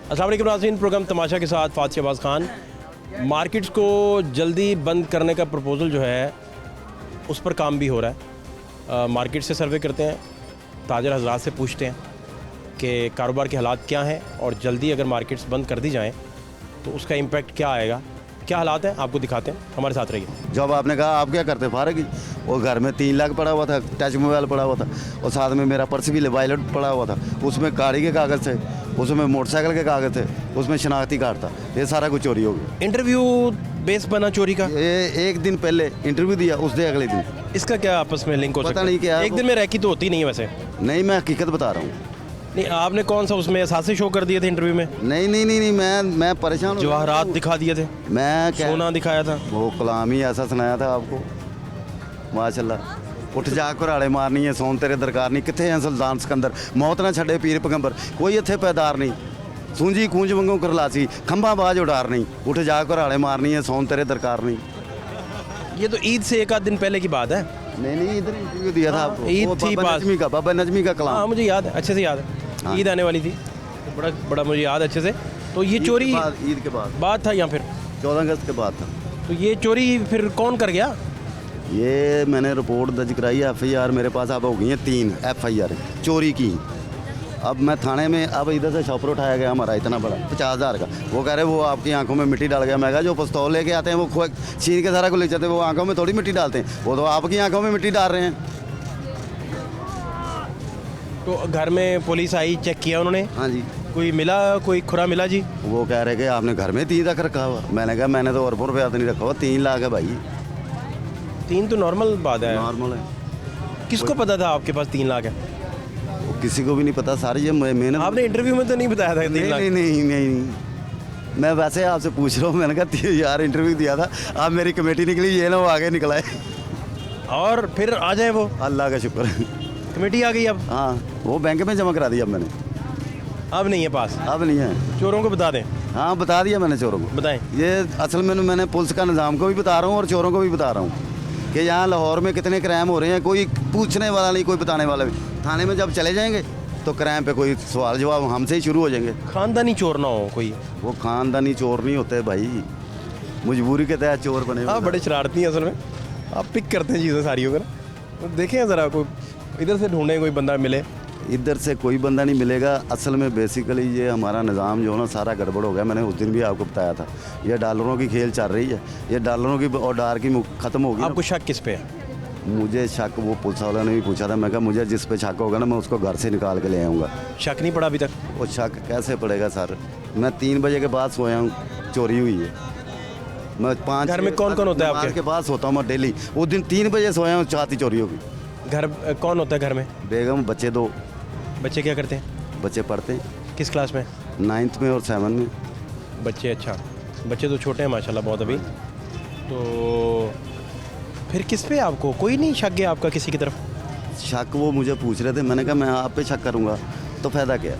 अस्सलाम वालेकुम नाज़रीन, प्रोग्राम तमाशा के साथ फ़ात शहबाज खान। मार्केट्स को जल्दी बंद करने का प्रपोज़ल जो है उस पर काम भी हो रहा है। मार्केट से सर्वे करते हैं, ताजर हज़रात से पूछते हैं कि कारोबार के हालात क्या हैं और जल्दी अगर मार्केट्स बंद कर दी जाएँ तो उसका इम्पेक्ट क्या आएगा, क्या हालात हैं आपको दिखाते हैं, हमारे साथ रहिए। जब आपने कहा आप क्या करते फारग, वो घर में 3 लाख पड़ा हुआ था, टच मोबाइल पड़ा हुआ था और साथ में मेरा पर्स भी वॉलेट पड़ा हुआ था, उसमें गाड़ी के कागज़ थे, उसमें मोटरसाइकिल के कागज़ थे, उसमें शनाख्ती कार्ड था। ये सारा कुछ चोरी हो गया। इंटरव्यू बेस बना चोरी का, ये 1 दिन पहले इंटरव्यू दिया, उस दिन अगले दिन इसका क्या आपस में लिंक हो सकता है? पता नहीं क्या एक दिन में रैकी तो होती नहीं है वैसे। नहीं, मैं हकीकत बता रहा हूँ। नहीं, आपने कौन सा उसमें एहसास शो कर दिए थे इंटरव्यू में? नहीं, मैं परेशान हूँ। जवाहरात दिखा दिए थे, मैं क्या सोना दिखाया था। वो कलाम ही ऐसा सुनाया था आपको, माशाल्लाह। उठ जा घराड़े मारनी है, सोन तेरे दरकार नहीं, किथे हैं सुल्तान सिकंदर, मौत ना छड़े पीर पैगंबर, कोई इत्थे पैदार नहीं, सूंजी कूंज वांगू करलासी, खंभा बाज उडार नहीं, उठ जा घराड़े मारनी है, सोन तेरे दरकार नहीं। ये तो ईद से 1 आध दिन पहले की बात है। नहीं, इधर इंटरव्यू दिया था आपको, ईद वो थी बाबा नजमी का कलाम। हाँ, मुझे याद है, अच्छे से याद है। हाँ। ईद आने वाली थी, तो बड़ा मुझे याद है अच्छे से। तो ये चोरी ईद के बाद बात था या फिर 14 अगस्त के बाद था। तो ये चोरी फिर कौन कर गया? ये मैंने रिपोर्ट दर्ज कराई है, FIR मेरे पास अब हो गई है 3 FIR चोरी की। अब मैं थाने में, अब इधर से शॉपर उठाया गया हमारा इतना बड़ा 50,000 का, वो कह रहे वो आपकी आंखों में मिट्टी डाल गया। मैं कहा जो पिस्तौल लेके आते हैं वो छीन के सारा कुछ ले जाते हैं, वो आंखों में थोड़ी मिट्टी डालते हैं, वो तो आपकी आंखों में मिट्टी डाल रहे हैं। तो घर में पुलिस आई, चेक किया उन्होंने? हाँ जी। कोई मिला, कोई खुरा मिला जी? वो कह रहे कि आपने घर में 3 लाख रखा हुआ। मैंने कहा मैंने तो अरबों रुपया तो नहीं रखा हुआ, 3 लाख है भाई। 3 तो नॉर्मल बात है, नॉर्मल है। किसको पता था आपके पास 3 लाख है? किसी को भी नहीं पता, सारी ये मैंने आपने इंटरव्यू में तो नहीं बताया था 3 लाख? नहीं, मैं वैसे आपसे पूछ रहा हूँ। मैंने कहा यार इंटरव्यू दिया था, आप मेरी कमेटी निकली, ये ना वो आगे निकला है। और फिर आ जाए वो? अल्लाह का शुक्र है, कमेटी आ गई अब? हाँ, वो बैंक में जमा करा दिया अब मैंने। अब नहीं है पास? अब नहीं है। चोरों को बता दें? हाँ, बता दिया मैंने चोरों को। बताएं। ये असल में मैंने पुलिस का निज़ाम को भी बता रहा हूँ और चोरों को भी बता रहा हूँ कि यहाँ लाहौर में कितने क्राइम हो रहे हैं, कोई पूछने वाला नहीं, कोई बताने वाला नहीं। थाने में जब चले जाएंगे तो क्राइम पे कोई सवाल जवाब हमसे ही शुरू हो जाएंगे। खानदानी चोर ना हो कोई? वो खानदानी चोर नहीं होते भाई, मजबूरी के तहत चोर बने। हाँ, बड़े शरारती हैं असल में, आप पिक करते हैं चीज़ें सारी होकर। तो देखें ज़रा, कोई इधर से ढूंढें, कोई बंदा मिले। इधर से कोई बंदा नहीं मिलेगा। असल में बेसिकली ये हमारा निज़ाम जो है ना सारा गड़बड़ हो गया। मैंने उस दिन भी आपको बताया था, ये डॉलरों की खेल चल रही है, ये डॉलरों की और डॉलर की ख़त्म होगी। आपको शक किस पे है? मुझे शक, वो पुलिस वालों ने भी पूछा था, मैं कहा मुझे जिस पे शक होगा ना मैं उसको घर से निकाल के ले आऊँगा। शक नहीं पड़ा अभी तक? वो शक कैसे पड़ेगा सर, मैं 3 बजे के बाद सोया हूँ, चोरी हुई है। मैं 5 घर में कौन कौन होता है आपके? के पास होता हूँ मैं डेली। उस दिन 3 बजे सोया हूँ, चाहती चोरी होगी। घर कौन होता है घर में? बेगम, बच्चे 2। बच्चे क्या करते हैं? बच्चे पढ़ते हैं। किस क्लास में? 9th में और 7 में। बच्चे, अच्छा, बच्चे तो छोटे हैं माशाल्लाह बहुत अभी। तो फिर किस पे आपको कोई नहीं शक गया आपका किसी की तरफ? शक वो मुझे पूछ रहे थे, मैंने कहा मैं आप पे शक करूँगा तो फ़ायदा क्या?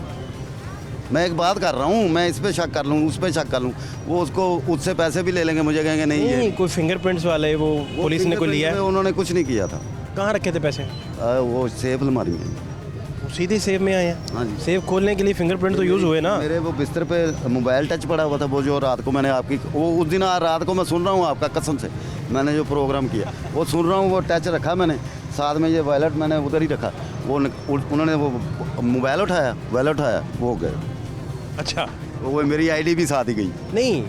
मैं एक बात कर रहा हूँ, मैं इस पे शक कर लूँ, उस पे शक कर लूँ, वो उसको उससे पैसे भी ले लेंगे, मुझे कहेंगे नहीं ये कोई फिंगरप्रिंट्स वाले वो पुलिस ने कोई लिया है? उन्होंने कुछ नहीं किया था। कहाँ रखे थे पैसे? वो सेफ अलमारी में। सीधे सेव में आए हैं? हाँ जी। सेव खोलने के लिए फिंगरप्रिंट तो यूज़ हुए ना? मेरे वो बिस्तर पे मोबाइल टच पड़ा हुआ था, वो जो रात को मैंने आपकी, वो उस दिन रात को मैं सुन रहा हूँ आपका, कसम से मैंने जो प्रोग्राम किया वो सुन रहा हूँ, वो टच रखा मैंने, साथ में ये वॉलेट मैंने उधर ही रखा, वो उन्होंने वो मोबाइल उठाया, वॉलेट उठाया, वो गए। अच्छा, वो मेरी ID भी साथ ही गई। नहीं,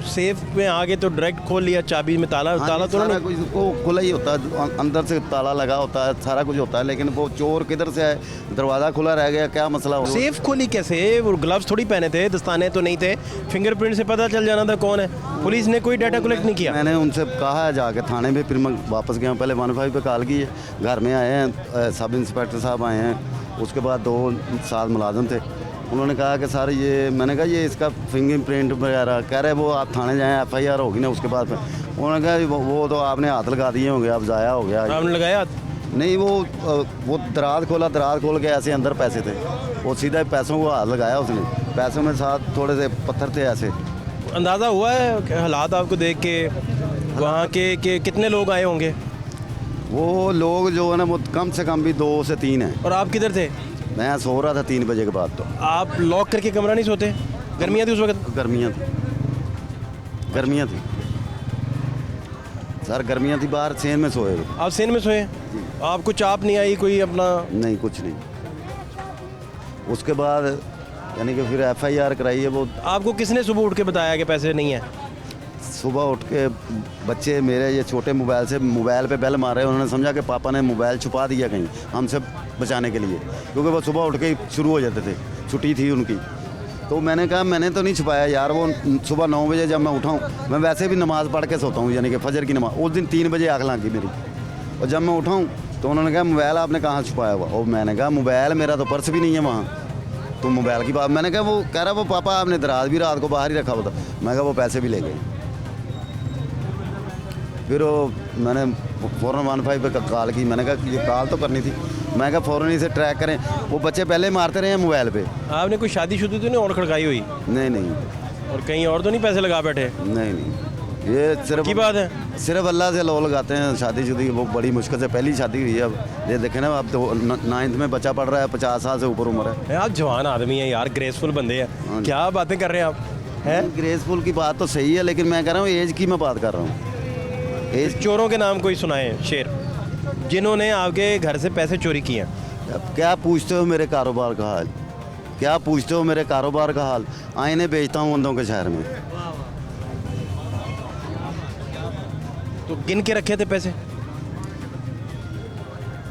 सेफ में आगे तो डायरेक्ट खोल लिया, चाबी में ताला ताला तो सारा नहीं? कुछ वो खुला ही होता है, अंदर से ताला लगा होता है, सारा कुछ होता है, लेकिन वो चोर किधर से आए, दरवाज़ा खुला रह गया, क्या मसला हो? सेफ खोली कैसे? वो ग्लव्स थोड़ी पहने थे, दस्ताने तो नहीं थे, फिंगरप्रिंट से पता चल जाना था कौन है। पुलिस ने कोई डाटा कलेक्ट नहीं किया? मैंने उनसे कहा है जाके थाने में, फिर मैं वापस गया, पहले 15 पे कॉल की है, घर में आए हैं, सब इंस्पेक्टर साहब आए हैं, उसके बाद 2 साल मुलाजिम थे, उन्होंने कहा कि सर ये, मैंने कहा ये इसका फिंगरप्रिंट वगैरह, कह रहे वो आप थाने जाएँ, FIR होगी ना उसके बाद फिर। उन्होंने कहा वो तो आपने हाथ लगा दिए होंगे, अब ज़ाया हो गया। आपने लगाया? नहीं, वो दराज खोल के ऐसे अंदर पैसे थे, वो सीधा पैसों को हाथ लगाया उसने, पैसों में साथ थोड़े से पत्थर थे ऐसे। अंदाज़ा हुआ है कि हालात आपको देख के वहाँ के कितने लोग आए होंगे? वो लोग जो है ना वो कम से कम भी 2 से 3 हैं। और आप किधर थे? मैं सो रहा था 3 बजे के बाद। तो आप लॉक करके कमरा नहीं सोते? गर्मियाँ थी उस वक्त? गर्मियाँ थी सर, गर्मियाँ थी, बाहर सेन में सोए हुए। आप सेन में सोए? आपको चाप नहीं आई कोई अपना? नहीं, कुछ नहीं। उसके बाद यानी कि फिर FIR कराई है। वो आपको किसने सुबह उठ के बताया कि पैसे नहीं है? सुबह उठ के बच्चे मेरे ये छोटे मोबाइल पे बेल मारे, उन्होंने समझा कि पापा ने मोबाइल छुपा दिया कहीं हमसे बचाने के लिए, क्योंकि वो सुबह उठ के शुरू हो जाते थे, छुट्टी थी उनकी। तो मैंने कहा मैंने तो नहीं छुपाया यार, वो सुबह 9 बजे जब मैं उठाऊँ, मैं वैसे भी नमाज़ पढ़ के सोता हूँ, यानी कि फजर की नमाज़। उस दिन 3 बजे आँख लग गई मेरी, और जब मैं उठाऊँ तो उन्होंने कहा मोबाइल आपने कहाँ छुपाया हुआ? और मैंने कहा मोबाइल मेरा तो पर्स भी नहीं है वहाँ, तो मोबाइल की बात। मैंने कहा वो कह रहा वो पापा आपने दराज भी रात को बाहर ही रखा हुआ था। मैं कहा वो पैसे भी ले गए। फिर वो मैंने फ़ौरन 15 पे कॉल की, मैंने कहा ये कॉल तो करनी थी, मैं कहा फ़ौरन इसे ट्रैक करें। वो बच्चे पहले मारते रहे हैं मोबाइल पे। आपने कोई शादीशुदा तो नहीं और खड़काई हुई? नहीं, और कहीं और तो नहीं पैसे लगा बैठे? नहीं, ये सिर्फ की बात है, सिर्फ अल्लाह से लोग लगाते हैं। शादीशुदी वो बड़ी मुश्किल से पहली शादी हुई है। अब ये देखें ना, अब तो 9th में बच्चा पढ़ रहा है, 50 साल से ऊपर उम्र है। आप जवान आदमी हैं यार, ग्रेसफुल बंदे हैं, क्या बातें कर रहे हैं आप? हैं ग्रेसफुल की बात तो सही है, लेकिन मैं कह रहा हूँ एज की मैं बात कर रहा हूँ। एज चोरों के नाम कोई सुनाए शेर, जिन्होंने आपके घर से पैसे चोरी किए हैं? अब क्या पूछते हो मेरे कारोबार का हाल? क्या पूछते हो मेरे कारोबार का हाल? आईने बेचता हूँ बंदों के शहर में। तो गिन के रखे थे पैसे?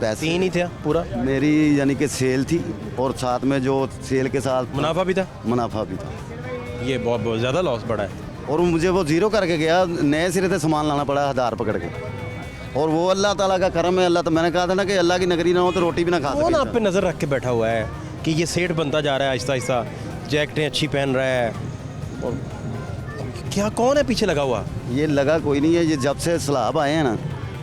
पैसे 3 ही थे पूरा? मेरी यानी कि सेल थी, और साथ में जो सेल के साथ मुनाफा भी था? मुनाफा भी था। ये बहुत ज़्यादा लॉस बढ़ा है। और मुझे वो ज़ीरो करके गया, नए सिरे से सामान लाना पड़ा 1000 पकड़ के। और वो अल्लाह ताला का करम है। अल्लाह, तो मैंने कहा था ना कि अल्लाह की नगरी ना हो तो रोटी भी ना खा कौन सके। आप पे नज़र रख के बैठा हुआ है कि ये सेठ बनता जा रहा है आहिस्ता आहिस्ता, जैकेटें अच्छी पहन रहा है, और क्या कौन है पीछे लगा हुआ? ये लगा कोई नहीं है, ये जब से सैलाब आए हैं ना,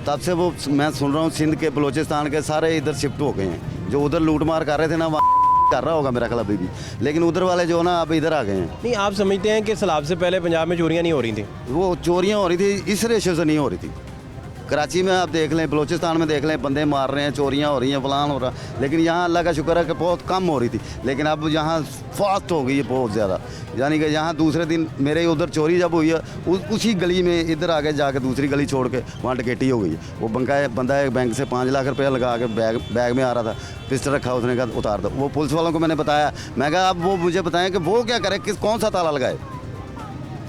तब से वो मैं सुन रहा हूँ सिंध के, बलोचिस्तान के सारे इधर शिफ्ट हो गए हैं। जो उधर लूट मार कर रहे थे ना, वहाँ कर रहा होगा मेरा ख्याल अभी भी, लेकिन उधर वाले जो ना अब इधर आ गए हैं। नहीं, आप समझते हैं कि सैलाब से पहले पंजाब में चोरियां नहीं हो रही थी? वो चोरियाँ हो रही थी, इस रेशो से नहीं हो रही थी। कराची में आप देख लें, बलोचिस्तान में देख लें, बंदे मार रहे हैं, चोरियाँ हो रही हैं, फलान हो रहा, लेकिन यहाँ अल्लाह का शुक्र है कि बहुत कम हो रही थी। लेकिन अब यहाँ फास्ट हो गई है बहुत ज़्यादा, यानी कि यहाँ दूसरे दिन मेरे उधर चोरी जब हुई है, उसी गली में इधर आगे जाके दूसरी गली छोड़ के वहाँ डकैती हो गई है। वो बंदा एक बैंक से 5 लाख रुपया लगा के बैग में आ रहा था, पिस्टल रखा, उसने कहा उतार दो। वो पुलिस वालों को मैंने बताया, मैं कहा अब वो मुझे बताएं कि वो क्या करे, कौन सा ताला लगाए।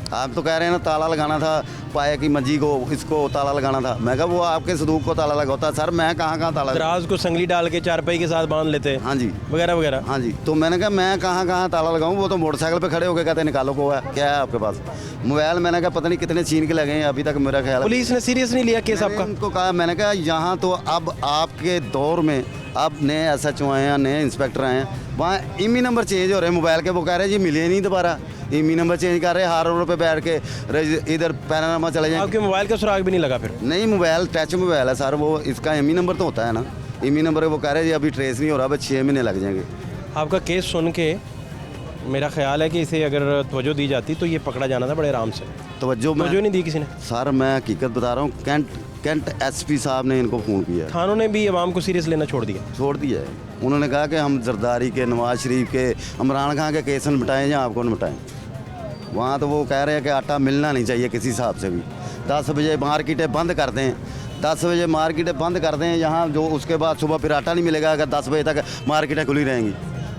आप तो कह रहे हैं ना ताला लगाना था, पाए की मंजी को इसको ताला लगाना था। मैं कहा वो आपके सदूक को ताला लगाता सर, मैं कहाँ ताला। दराज को संगली डाल के चारपाई के साथ बांध लेते, हाँ जी, वगैरह वगैरह। हाँ जी, तो मैंने कहा मैं कहाँ ताला लगाऊं। वो तो मोटरसाइकिल पे खड़े होकर कहते हैं निकालो को है क्या है आपके पास मोबाइल। मैंने कहा पता नहीं कितने छीन के लगे हैं अभी तक, मेरा ख्याल। पुलिस ने सीरियस नहीं लिया केस आपका? उनको कहा, मैंने कहा यहाँ तो अब आपके दौर में अब नए SHO आए हैं, नए इंस्पेक्टर आए हैं, वहाँ IMEI नंबर चेंज हो रहे हैं मोबाइल के। वो कह रहे हैं जी मिले नहीं दोबारा, IMEI नंबर चेंज कर रहे हैं, हर रोड पे बैठ के इधर पैनामा चले जाए। आपके मोबाइल का सुराग भी नहीं लगा फिर? नहीं, मोबाइल टच मोबाइल है सर, वो इसका IMEI नंबर तो होता है ना, IMEI नंबर। वो कह रहे हैं जी अभी ट्रेस नहीं हो रहा, बस 6 महीने लग जाएंगे। आपका केस सुन के मेरा ख्याल है कि इसे अगर तवज्जो दी जाती तो ये पकड़ा जाना था बड़े आराम से। तवज्जो नहीं दी किसी ने? सर मैं हकीकत बता रहा हूँ, कैंट SP साहब ने इनको फ़ोन किया। थानों ने भी आवाम को सीरियस लेना छोड़ दिया है। उन्होंने कहा कि हम जरदारी के, नवाज शरीफ के, इमरान खान के केस निपटाएँ या आपको निपटाएँ। वहाँ तो वो कह रहे हैं कि आटा मिलना नहीं चाहिए किसी हिसाब से भी। 10 बजे मार्केटें बंद कर दें, 10 बजे मार्केटें बंद कर दें यहाँ, जो उसके बाद सुबह फिर आटा नहीं मिलेगा अगर 10 बजे तक मार्केटें खुली रहेंगी।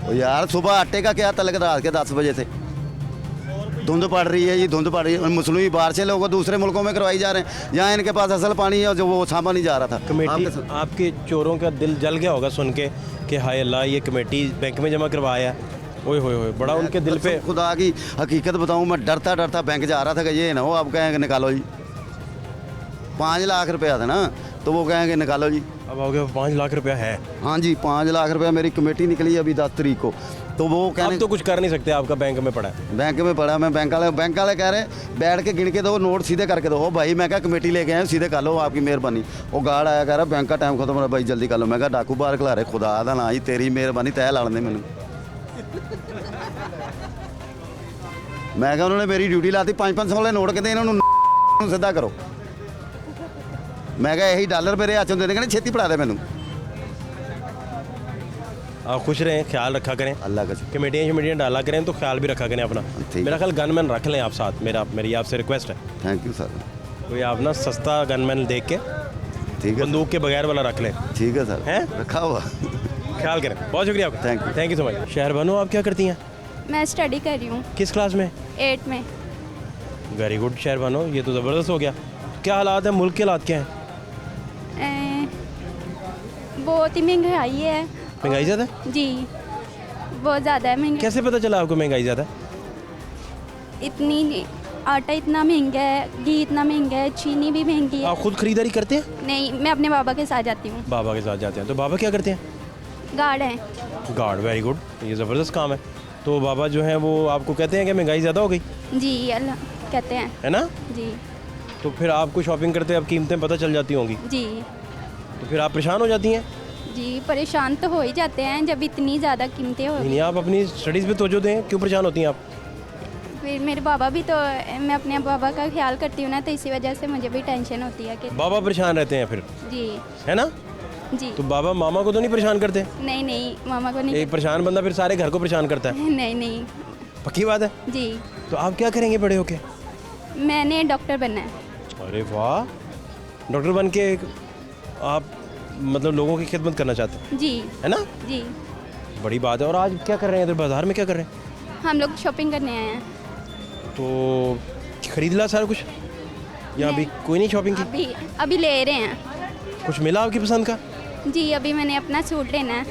और यार सुबह आटे का क्या तलक, रात के 10 बजे से धुंध पड़ रही है, ये धुंध पड़ रही है। मसनूई बारिशें लोगों दूसरे मुल्कों में करवाई जा रहे हैं, यहाँ इनके पास असल पानी है जो वो सामा नहीं जा रहा था। कमेटी आपके चोरों का दिल जल गया होगा सुन के कि हाय अल्लाह ये कमेटी बैंक में जमा करवाया, ओए होए बड़ा उनके दिल पे। खुदा की हकीकत बताऊँ, मैं डरता बैंक जा रहा था कि ये ना हो आप कहेंगे निकालो जी। 5 लाख रुपया था ना, तो वो कहेंगे निकालो जी। अब हो गया 5 लाख रुपया है? हाँ जी, 5 लाख रुपया मेरी कमेटी निकली अभी 10 तारीख को। तो वो कहने तो कुछ कर नहीं सकते, आपका बैंक में पड़ा है? बैंक में पड़ा। मैं बैंक वाले कह रहे बैठ के गिन के दो, नोट सीधे करके दो। भाई मैं क्या कमेटी लेके आए, सीधे कर लो आपकी मेहरबानी। वो गार्ड आया कह रहा बैंक का टाइम खत्म हो रहा भाई जल्दी कर लो। मैं कहा डाकू बाहर खिला रहे, खुदा दा ना जी तेरी मेहरबानी तय लाने दे मैंने। मैं कहा उन्होंने मेरी ड्यूटी लाती, 500 वाले नोट कहते इन्होंने सीधा करो। मैं कहा यही डॉलर मेरे हाथों दे देंगे, छेती पड़ा दे मैनू। आप खुश रहें, ख्याल रखा करें, अल्लाह का शुक्र। कमेटियाँ डाला करें तो ख्याल भी रखा करें अपना। ठीक। मेरा ख्याल गनमैन रख लें आप साथ, मेरी आपसे रिक्वेस्ट है। Thank you sir. कोई आप ना सस्ता गनमैन देख के ठीक है बंदूक के बगैर वाला रख लें, ठीक है सर। हैं? रखा हुआ। ख्याल करें। बहुत शुक्रिया आपका, Thank you. Thank you so much. शहर बानो, आप क्या करती हैं? मैं स्टडी कर रही हूँ किस क्लास में? 8 में। वेरी गुड शहर बानो, ये तो ज़बरदस्त हो गया। क्या हालात है, मुल्क के हालात क्या हैं? बहुत ही महंगाई है महंगाई ज़्यादा है? जी, बहुत ज़्यादा है महंगाई। कैसे पता चला आपको महंगाई ज़्यादा है? इतनी आटा इतना महंगा है, घी इतना महंगा है, चीनी भी महंगी है। आप खुद खरीदारी करते हैं? नहीं, मैं अपने बाबा के साथ जाती हूँ। बाबा के साथ जाते हैं। तो बाबा क्या करते हैं? गार्ड है। गार्ड, वेरी गुड, ये ज़बरदस्त काम है। तो बाबा जो हैं वो आपको कहते हैं कि महंगाई ज़्यादा हो गई जी, अल्लाह कहते हैं। है ना? जी तो फिर आपको शॉपिंग करते अब कीमतें पता चल जाती होंगी, जी तो फिर आप परेशान हो जाती हैं? जी, परेशान तो हो ही जाते हैं जब इतनी ज़्यादा कीमतें हो। नहीं, आप अपनी स्टडीज़ पे तवज्जो दें, क्यों परेशान होती हैं आप? फिर मेरे बाबा भी तो, मैं अपने बाबा का ख्याल करती हूँ ना, तो इसी वजह से मुझे भी टेंशन होती है कि बाबा परेशान रहते हैं फिर, जी है ना? जी। तो बाबा मामा को तो नहीं परेशान करते? नहीं नहीं, मामा को नहीं। एक परेशान बंदा फिर सारे घर को परेशान करता है। नहीं नहीं पक्की बात है? जी, तो आप क्या करेंगे बड़े होके? मैंने डॉक्टर बनना है। अरे वाह, डॉक्टर बन के आप मतलब लोगों की खिदमत करना चाहते हैं, जी है ना? जी। बड़ी बात है। और आज क्या कर रहे हैं इधर बाजार में, क्या कर रहे हैं? हम लोग शॉपिंग करने आए हैं। तो खरीद ला सारा कुछ या अभी कोई नहीं शॉपिंग की? अभी अभी ले रहे हैं। कुछ मिला आपकी पसंद का? जी, अभी मैंने अपना सूट लेना है।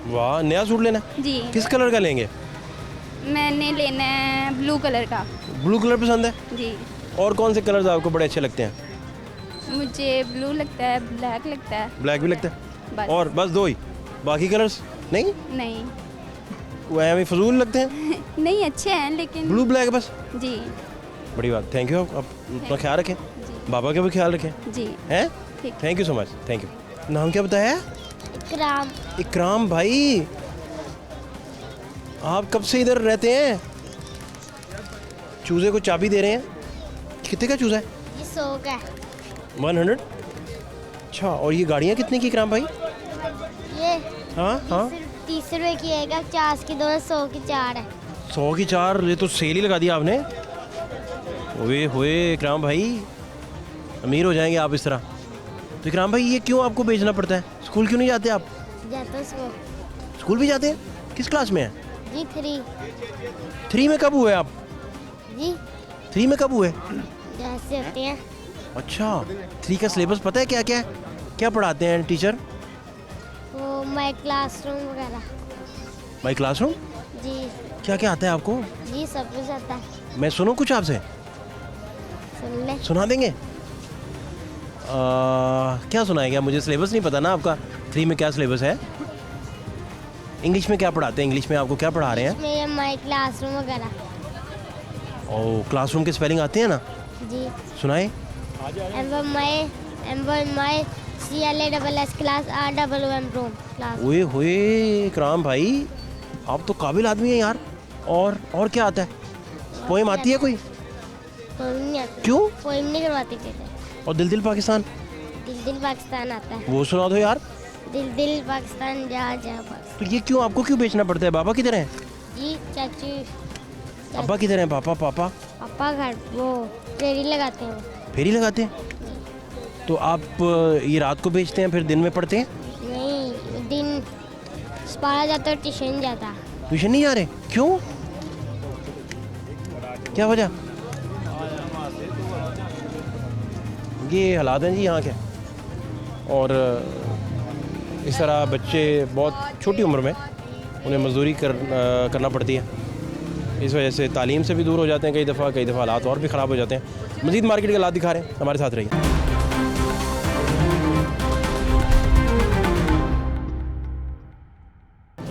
वाह, नया सूट लेना है? जी, किस कलर का लेंगे? मैंने लेना है ब्लू कलर का। ब्लू कलर पसंद है? जी, और कौन से कलर्स आपको बड़े अच्छे लगते हैं? मुझे ब्लू लगता है, ब्लैक लगता है। ब्लैक भी लगता है? बस। और बस दो ही, बाकी कलर्स नहीं? नहीं वो हमें फजूल लगते हैं? नहीं, अच्छे हैं लेकिन। ब्लू ब्लैक बस? जी बड़ी बात, थैंक यू। आप अपना ख्याल रखें, जी बाबा का भी ख्याल रखें, जी। हैं? ठीक। Thank you so much, thank you. नाम क्या बताया? इकराम। इकराम भाई, आप कब से इधर रहते हैं? चूज़े को चाबी दे रहे हैं, कितने का चूज़ा है? ये 100 का 100? अच्छा, और ये गाड़ियाँ कितने की इकराम भाई? ये हाँ हाँ, 30 रुपए की है, 50 की 2, 100 की 4 है। 100 की 4, ये तो सेल ही लगा दिया आपने। ओए होए इकराम भाई, अमीर हो जाएंगे आप इस तरह। तो इकराम भाई, ये क्यों आपको बेचना पड़ता है? स्कूल क्यों नहीं जाते आप? जाता उसको। स्कूल भी जाते हैं? किस क्लास में हैं? जी 3। 3 में कब हुए आप? जी 3 में कब हुए? जैसे होते हैं। अच्छा, 3 का सिलेबस पता है क्या क्या है? क्या पढ़ाते हैं टीचर? वो माई क्लासरूम वगैरह। माई क्लासरूम? जी क्या क्या आता है आपको? जी, सब कुछ आता है। मैं सुनूं कुछ आपसे? सुन ले। सुना देंगे? क्या सुनाएंगे? मुझे सिलेबस नहीं पता ना आपका। 3 में क्या सिलेबस है? इंग्लिश में क्या पढ़ाते हैं? इंग्लिश में आपको क्या पढ़ा रहे हैं? इसमें ये माई क्लासरूम वगैरह। ओ, क्लासरूम के स्पेलिंग आते हैं ना? जी। सुनाए। M1 CLASS class RWM room class. ओए होए इकराम भाई, आप तो काबिल आदमी हैं यार। और क्या आता है? पोएम आती है कोई? पोइम नहीं आती। क्यों? पोइम नहीं करवाती थे। और दिल दिल पाकिस्तान, दिल दिल पाकिस्तान आता है। वो सुना दो यार। दिल दिल पाकिस्तान जा जा पाकिस्तान। तो ये क्यों आपको क्यों बेचना पड़ता है? बाबा किधर हैं? जी चाचू। अब्बा किधर हैं? पापा पापा पापा घर वो फेरी लगाते हैं। फेरी लगाते हैं? तो आप ये रात को बेचते हैं फिर दिन में पढ़ते हैं? नहीं, दिन स्पारा जाता और ट्यूशन जाता। ट्यूशन नहीं जा रहे? क्यों? क्या वजह? ये हालात हैं जी यहाँ के। और इस तरह बच्चे बहुत छोटी उम्र में उन्हें मजदूरी करना पड़ती है। इस वजह से तालीम से भी दूर हो जाते हैं कई दफ़ा हालात और भी ख़राब हो जाते हैं। मज़ीद मार्केट के हालात दिखा रहे हैं, हमारे साथ रहिए।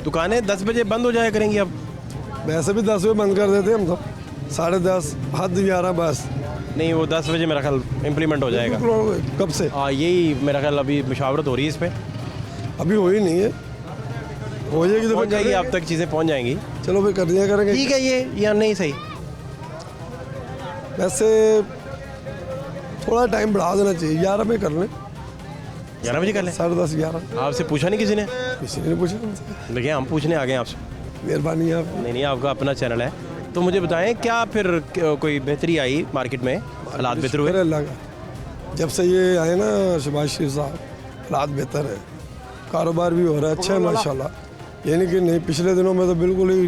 दुकानें 10 बजे बंद हो जाया करेंगी अब? वैसे भी 10 बजे बंद कर देते हैं हम तो, 10:30 हद 11 बस। नहीं, वो 10 बजे मेरा ख्याल इम्प्लीमेंट हो जाएगा। कब से? यही मेरा ख्याल अभी मुशावरत हो रही है इस पर। अभी हो ही नहीं है, हो जाएगी तो पहुँच फिर जाएगी, करेंगे। अब तक चीज़ें पहुँच जाएंगी। चलो फिर कर दिया करेंगे। ठीक है, ये या नहीं सही? वैसे थोड़ा टाइम बढ़ा देना चाहिए, 11 में कर लें। 11 बजे कर लें? 10:30 11। आपसे पूछा नहीं किसी ने? किसी ने नहीं पूछा हमसे। देखिए हम पूछने आ गए हैं आपसे। मेहरबानी है आपकी। नहीं आपका अपना चैनल है, तो मुझे बताएं क्या फिर कोई बेहतरी आई मार्केट में, हालात बेहतर हुए? शुक्र है अल्लाह का, जब से ये आए ना शहबाज शरीफ साहब, हालात बेहतर है, कारोबार भी हो रहा है अच्छा है माशाल्लाह। यानी कि नहीं, पिछले दिनों में तो बिल्कुल ही